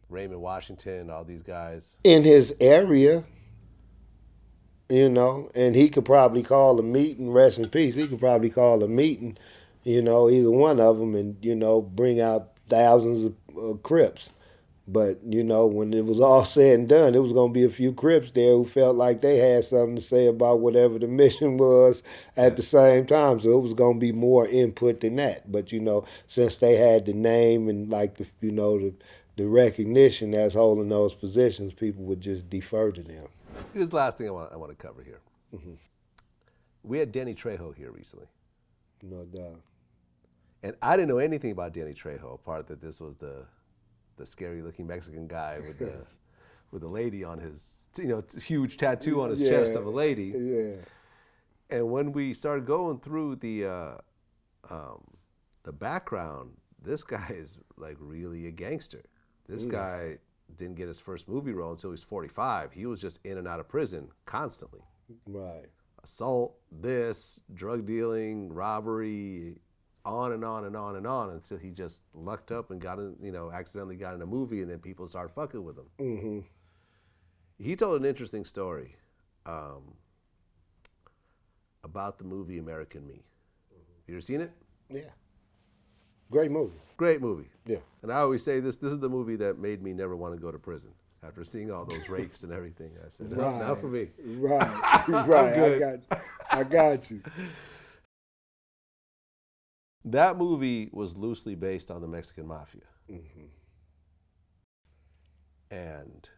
Raymond Washington, all these guys? In his area, you know, and he could probably call a meeting, rest in peace, he could probably call a meeting, you know, either one of them and, you know, bring out thousands of Crips. But, you know, when it was all said and done, it was going to be a few Crips there who felt like they had something to say about whatever the mission was at the same time. So it was going to be more input than that. But, you know, since they had the name and, like, the, you know, the recognition as holding those positions, people would just defer to them. Here's the last thing I want to cover here. We had Danny Trejo here recently. No doubt. And I didn't know anything about Danny Trejo, apart that this was the scary-looking Mexican guy with a lady on his, you know, huge tattoo on his chest of a lady. Yeah. And when we started going through the background, this guy is like really a gangster. This guy didn't get his first movie role until he was 45. He was just in and out of prison constantly. Right. Assault, this, drug dealing, robbery, on and on and on and on until he just lucked up and got in, you know, accidentally got in a movie, and then people started fucking with him. He told an interesting story about the movie American Me. You ever seen it? Yeah. Great movie. Great movie. Yeah. And I always say this is the movie that made me never want to go to prison. After seeing all those rapes and everything, I said, no, not for me. Right, right. I got you. That movie was loosely based on the Mexican Mafia. And,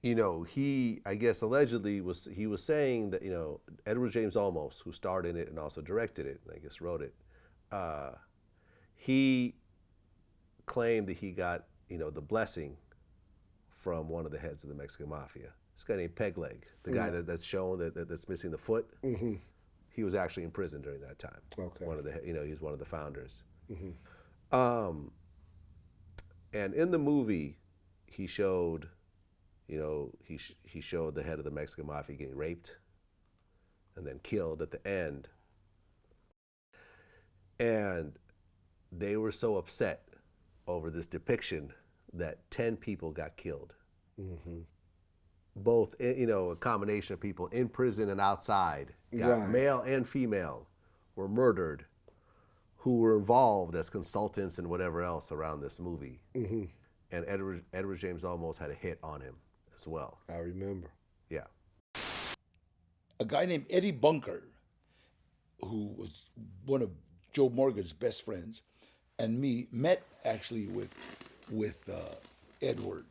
you know, he, I guess allegedly was saying that, you know, Edward James Olmos, who starred in it and also directed it, and I guess wrote it, he claimed that he got, you know, the blessing from one of the heads of the Mexican Mafia. This guy named Pegleg, the guy that's shown that's missing the foot. He was actually in prison during that time. Okay. One of the, you know, he's one of the founders. And in the movie, he showed, you know, he showed the head of the Mexican Mafia getting raped and then killed at the end. And they were so upset over this depiction that 10 people got killed. Both, you know, a combination of people in prison and outside, male and female, were murdered who were involved as consultants and whatever else around this movie. And Edward James Olmos had a hit on him as well. I remember. Yeah. A guy named Eddie Bunker, who was one of Joe Morgan's best friends, and me met actually with Edward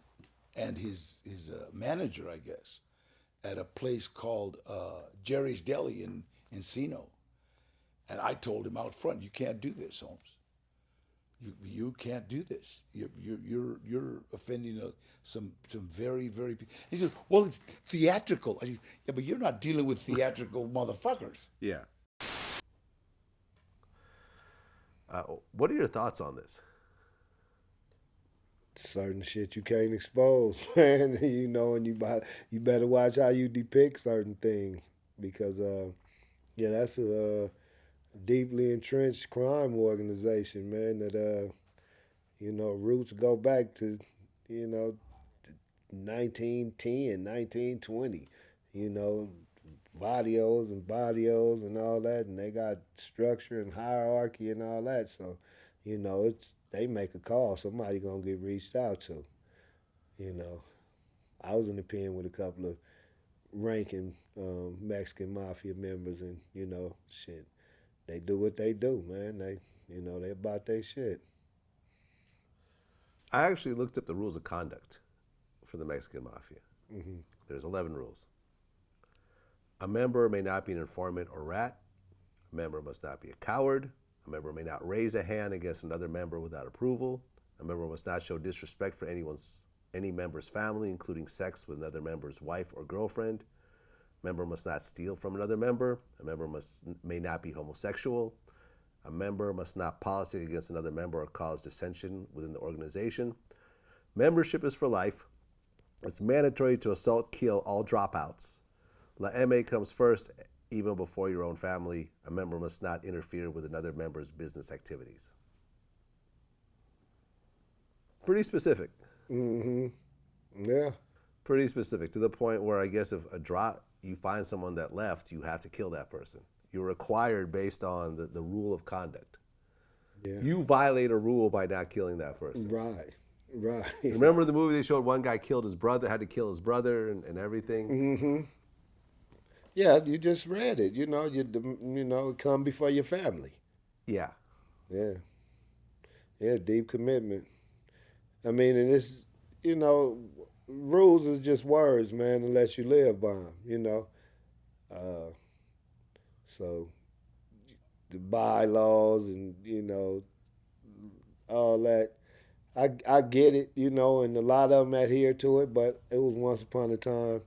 and his manager, I guess, at a place called Jerry's Deli in Encino. And I told him out front, you can't do this, Holmes. You can't do this. You're offending some very, very people. He said, well, it's theatrical. I said, yeah, but you're not dealing with theatrical motherfuckers. Yeah. What are your thoughts on this? Certain shit you can't expose, man. You know, and you better watch how you depict certain things because, yeah, that's deeply entrenched crime organization, man, that, you know, roots go back to, you know, 1910, 1920, you know, barrios and all that, and they got structure and hierarchy and all that. So, you know, they make a call, somebody gonna get reached out to. You know, I was in the pen with a couple of ranking Mexican mafia members, and you know, shit, they do what they do, man. They about their shit. I actually looked up the rules of conduct for the Mexican mafia. Mm-hmm. There's 11 rules. A member may not be an informant or rat. A member must not be a coward. A member may not raise a hand against another member without approval. A member must not show disrespect for any member's family, including sex with another member's wife or girlfriend. A member must not steal from another member. A member may not be homosexual. A member must not politic against another member or cause dissension within the organization. Membership is for life. It's mandatory to assault, kill all dropouts. La M.A. comes first, even before your own family. A member must not interfere with another member's business activities. Pretty specific. Mm-hmm. Yeah. Pretty specific, to the point where I guess if you find someone that left, you have to kill that person. You're required based on the rule of conduct. Yeah. You violate a rule by not killing that person. Right. Remember the movie they showed one guy killed his brother, had to kill his brother and everything? Mm-hmm. Yeah, you just read it. You know, come before your family. Yeah. Yeah. Yeah, deep commitment. I mean, and it's, you know, rules is just words, man, unless you live by them, you know. So the bylaws and, you know, all that, I get it, you know, and a lot of them adhere to it, but it was once upon a time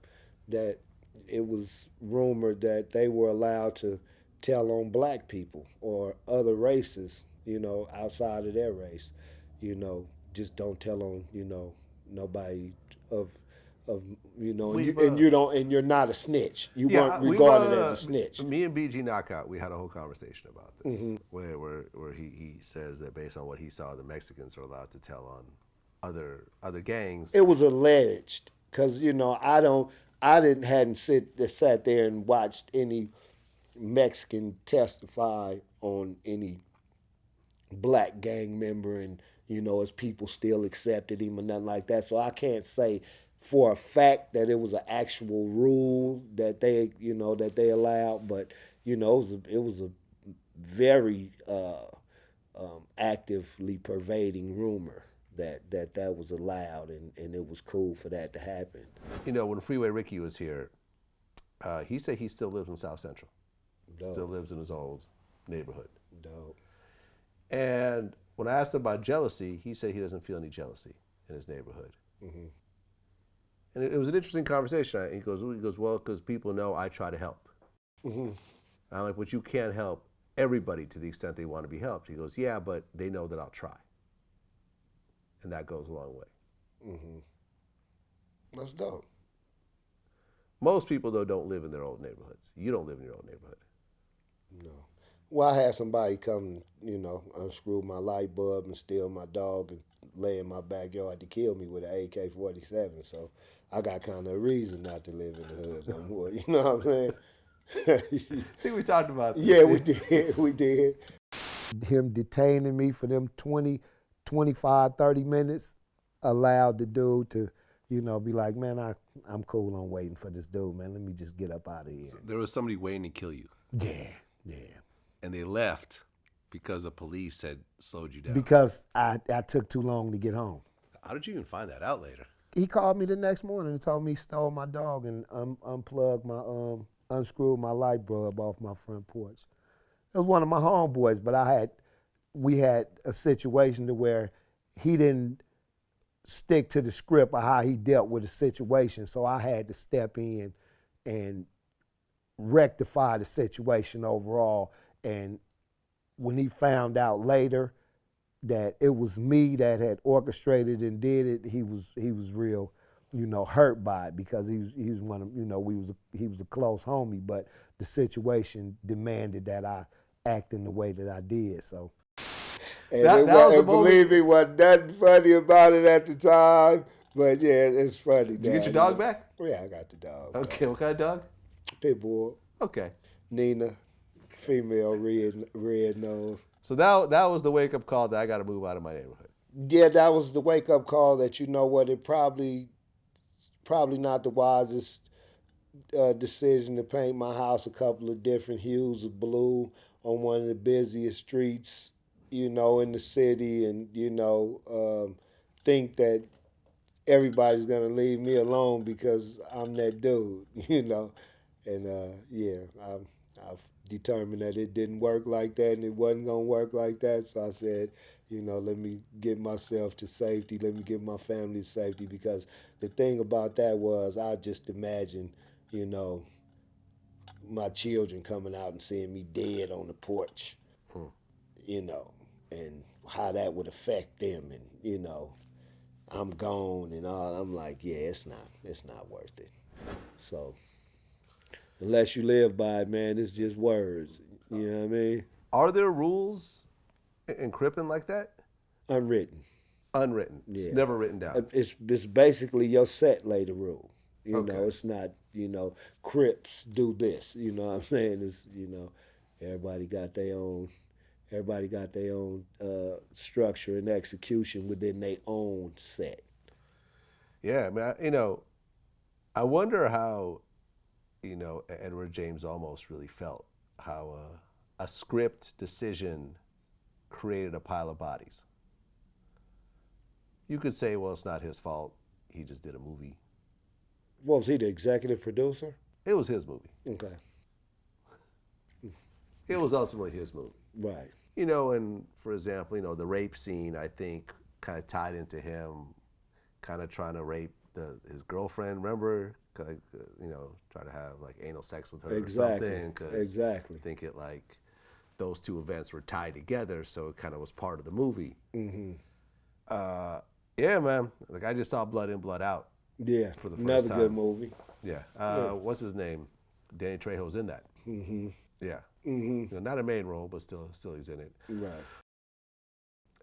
that it was rumored that they were allowed to tell on black people or other races, you know, outside of their race, you know, just don't tell on, you know, nobody of you know, and you're not a snitch. You weren't regarded as a snitch. Me and BG Knockout, we had a whole conversation about this, Mm-hmm. where he says that based on what he saw, the Mexicans are allowed to tell on other gangs. It was alleged, because you know hadn't sat there and watched any Mexican testify on any black gang member, and you know, as people still accepted him or nothing like that. So I can't say for a fact that it was an actual rule that they, you know, that they allowed, but you know, it was a very actively pervading rumor that was allowed, and it was cool for that to happen. You know, when Freeway Ricky was here, he said he still lives in South Central. Dope. Still lives in his old neighborhood. Dope. And when I asked him about jealousy, he said he doesn't feel any jealousy in his neighborhood. Mm-hmm. And it was an interesting conversation. He goes, well, because people know I try to help. Mm-hmm. I'm like, but you can't help everybody to the extent they want to be helped. He goes, yeah, but they know that I'll try. And that goes a long way. Mm-hmm. That's dope. Most people, though, don't live in their old neighborhoods. You don't live in your old neighborhood. No. Well, I had somebody come, you know, unscrew my light bulb and steal my dog and lay in my backyard to kill me with an AK-47. So I got kind of a reason not to live in the hood no more. You know what I'm saying? I think we talked about this. Yeah, we did. Him detaining me for them 20, 25, 30 minutes allowed the dude to, you know, be like, man, I'm cool on waiting for this dude, man. Let me just get up out of here. So there was somebody waiting to kill you. Yeah. And they left because the police had slowed you down. Because I took too long to get home. How did you even find that out later? He called me the next morning and told me he stole my dog and unplugged my, unscrewed my light bulb off my front porch. It was one of my homeboys, but we had a situation to where he didn't stick to the script of how he dealt with the situation, so I had to step in and rectify the situation overall. And when he found out later that it was me that had orchestrated and did it, he was real, you know, hurt by it, because he was one of, you know, he was a close homie, but the situation demanded that acting the way that I did. So. And believe me, wasn't nothing funny about it at the time. But yeah, it's funny. Did you get your dog back? Yeah, I got the dog. Okay, back. what kind of dog? Pit bull. Okay. Nina, female, red nose. So that was the wake up call that I got to move out of my neighborhood. Yeah, that was the wake up call that you know what, it probably not the wisest decision to paint my house a couple of different hues of blue on one of the busiest streets, you know, in the city, and you know, think that everybody's gonna leave me alone because I'm that dude, you know, and yeah, I've determined that it didn't work like that and it wasn't gonna work like that. So I said, you know, let me get myself to safety, let me get my family to safety, because the thing about that was I just imagined, you know, my children coming out and seeing me dead on the porch, you know, and how that would affect them, and you know, I'm gone and all. I'm like, yeah, it's not worth it. So unless you live by it, man, it's just words. You know what I mean? Are there rules in cripping like that? Unwritten. Unwritten. Yeah. It's never written down. It's basically your set lay the rule. You Okay. know, it's not, you know, Crips do this. You know what I'm saying? It's, you know, everybody got their own structure and execution within their own set. Yeah, I mean, you know, I wonder how, you know, Edward James almost really felt, how a script decision created a pile of bodies. You could say, well, it's not his fault. He just did a movie. What, was he the executive producer? It was his movie. Okay. It was ultimately his movie. Right. You know, and for example, you know, the rape scene, I think, kind of tied into him kind of trying to rape his girlfriend, remember? You know, try to have like anal sex with her Exactly. or something. 'Cause Exactly. I think it like those two events were tied together, so it kind of was part of the movie. Mm-hmm. Yeah, man. Like I just saw Blood In, Blood Out. Yeah. For the first Another time. good movie. Yeah. Yeah. What's his name? Danny Trejo's in that. Mm-hmm. Yeah. Mm-hmm. You know, not a main role, but still he's in it. Right.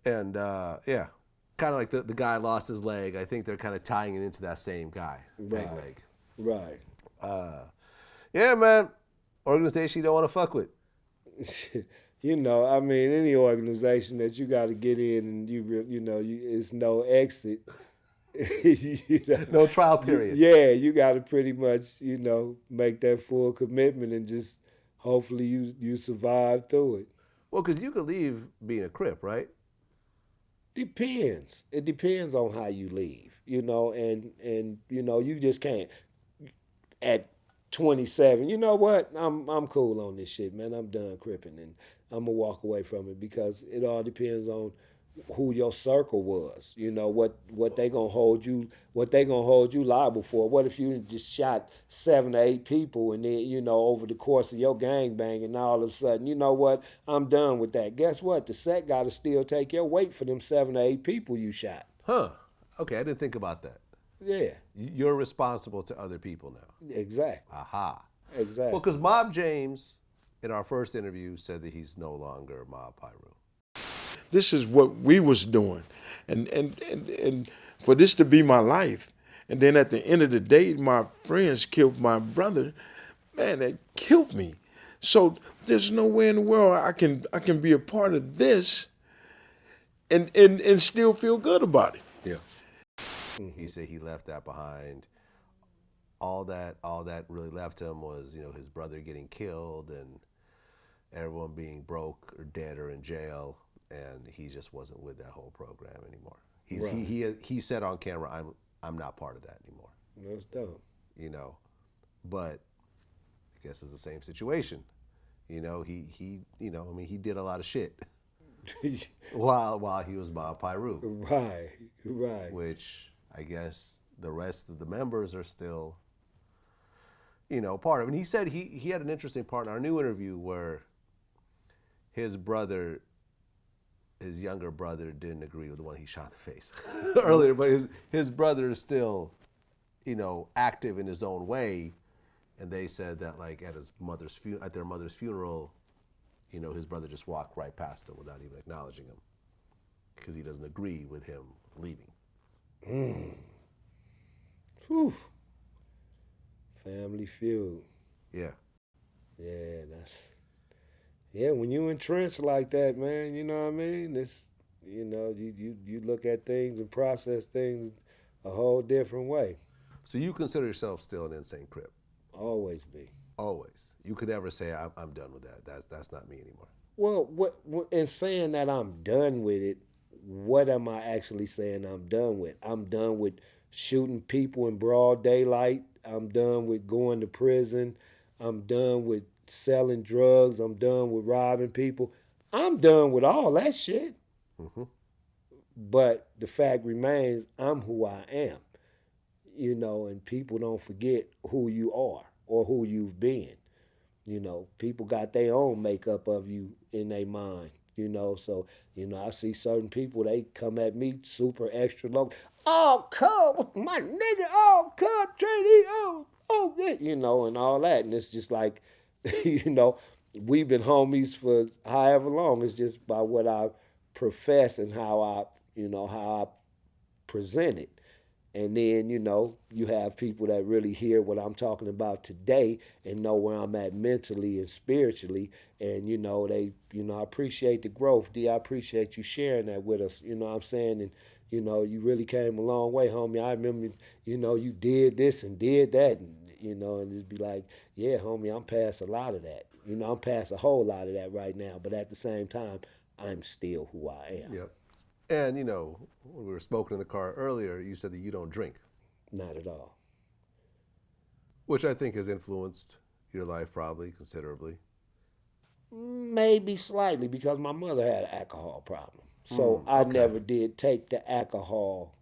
And yeah, kind of like the guy lost his leg. I think they're kind of tying it into that same guy. Right. Peg leg. Right. Yeah, man. Organization you don't want to fuck with. You know, I mean, any organization that you got to get in and it's no exit. You know, no trial period. Yeah, you got to pretty much, you know, make that full commitment and just hopefully you survive through it. Well, because you could leave being a Crip, right? Depends. It depends on how you leave, you know, and you know, you just can't at 27. You know what? I'm cool on this shit, man. I'm done cripping, and I'm gonna walk away from it, because it all depends on who your circle was. You know what they gonna hold you liable for. What if you just shot 7 or 8 people, and then, you know, over the course of your gangbang, and all of a sudden, you know what, I'm done with that. Guess what? The set gotta still take your weight for them 7 or 8 people you shot. Huh. Okay, I didn't think about that. Yeah. You're responsible to other people now. Exactly. Aha. Exactly. Well, because Mob James, in our first interview, said that he's no longer Mob Pyru. This is what we was doing, and for this to be my life, and then at the end of the day, my friends killed my brother. Man, they killed me. So there's no way in the world I can be a part of this, and still feel good about it. Yeah. He said he left that behind. All that really left him was, you know, his brother getting killed and everyone being broke or dead or in jail, and he just wasn't with that whole program anymore. He said on camera, I'm not part of that anymore. That's dope. You know, but I guess it's the same situation. You know, he you know, I mean, he did a lot of shit while he was Mob Pyru. Right. Which I guess the rest of the members are still, you know, part of it. And he said he had an interesting part in our new interview where his younger brother didn't agree with the one he shot in the face earlier, but his brother is still, you know, active in his own way. And they said that, like, at their mother's funeral, his brother just walked right past him without even acknowledging him because he doesn't agree with him leaving. Whew. Family Feud. Yeah. Yeah, when you entrenched like that, man, you know what I mean? It's, you look at things and process things a whole different way. So you consider yourself still an insane Crip? Always be. Always. You could never say, I'm done with that. That's not me anymore. Well, in saying that I'm done with it, what am I actually saying I'm done with? I'm done with shooting people in broad daylight. I'm done with going to prison. I'm done with selling drugs. I'm done with robbing people. I'm done with all that shit. Mm-hmm. But the fact remains, I'm who I am. And people don't forget who you are or who you've been. People got their own makeup of you in their mind. So, I see certain people, they come at me super extra low. Oh, cuz, my nigga, oh, cuz, trainee, oh, yeah, and all that. And it's just like, we've been homies for however long. It's just by what I profess and how I present it. And then, you have people that really hear what I'm talking about today and know where I'm at mentally and spiritually. And, they, I appreciate the growth. Dee, I appreciate you sharing that with us. You know what I'm saying? And, you really came a long way, homie. I remember, you did this and did that. And, and just be like, yeah, homie, I'm past a lot of that. I'm past a whole lot of that right now. But at the same time, I'm still who I am. Yep. And, when we were smoking in the car earlier, you said that you don't drink. Not at all. Which I think has influenced your life probably considerably. Maybe slightly, because my mother had an alcohol problem. So I never did take the alcohol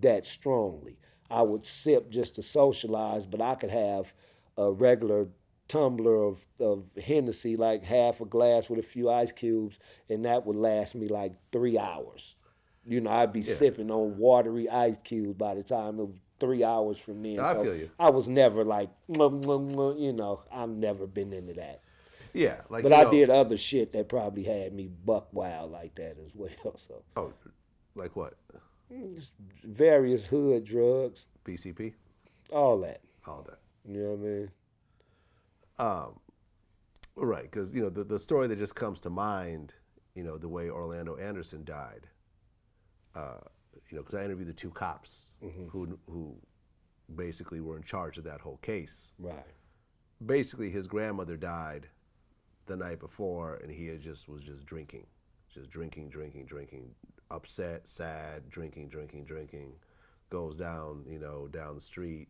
that strongly. I would sip just to socialize, but I could have a regular tumbler of Hennessy, like half a glass with a few ice cubes, and that would last me like 3 hours. I'd be sipping on watery ice cubes by the time it was 3 hours from then. I feel you. I was never like, I've never been into that. Yeah. But I did other shit that probably had me buck wild like that as well. So. Oh, like what? Just various hood drugs. PCP? All that. All that. You know what I mean? Right, because, the story that just comes to mind, the way Orlando Anderson died, because I interviewed the two cops who basically were in charge of that whole case. Right. Basically, his grandmother died the night before, and he was just drinking, upset, sad, drinking, goes down, down the street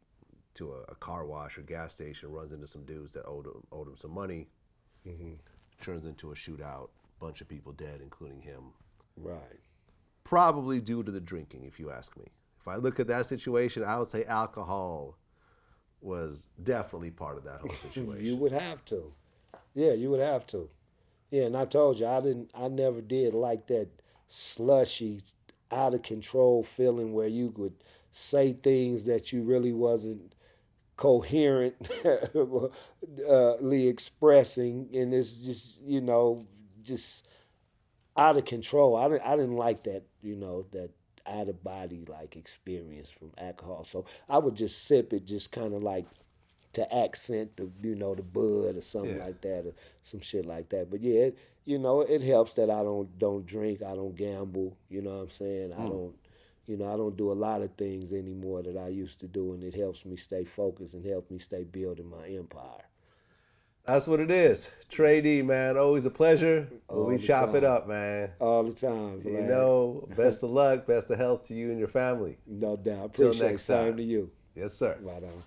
to a car wash or gas station, runs into some dudes that owed him some money, turns into a shootout, bunch of people dead, including him. Right. Probably due to the drinking, if you ask me. If I look at that situation, I would say alcohol was definitely part of that whole situation. You would have to. Yeah, you would have to. Yeah, and I told you, I never did like that slushy, out of control feeling where you could say things that you really wasn't coherently expressing, and it's just, just out of control. I didn't like that, that out of body like experience from alcohol. So I would just sip it, just kind of like to accent the the bud or something like that, or some shit like that. But yeah, it helps that I don't drink, I don't gamble. You know what I'm saying? I don't do a lot of things anymore that I used to do, and it helps me stay focused and help me stay building my empire. That's what it is. Trey Dee, man, always a pleasure. We chop it up, man. All the time, Vlad. Best of luck, best of health to you and your family. No doubt. Appreciate it. Next time. Same to you. Yes, sir. Right on.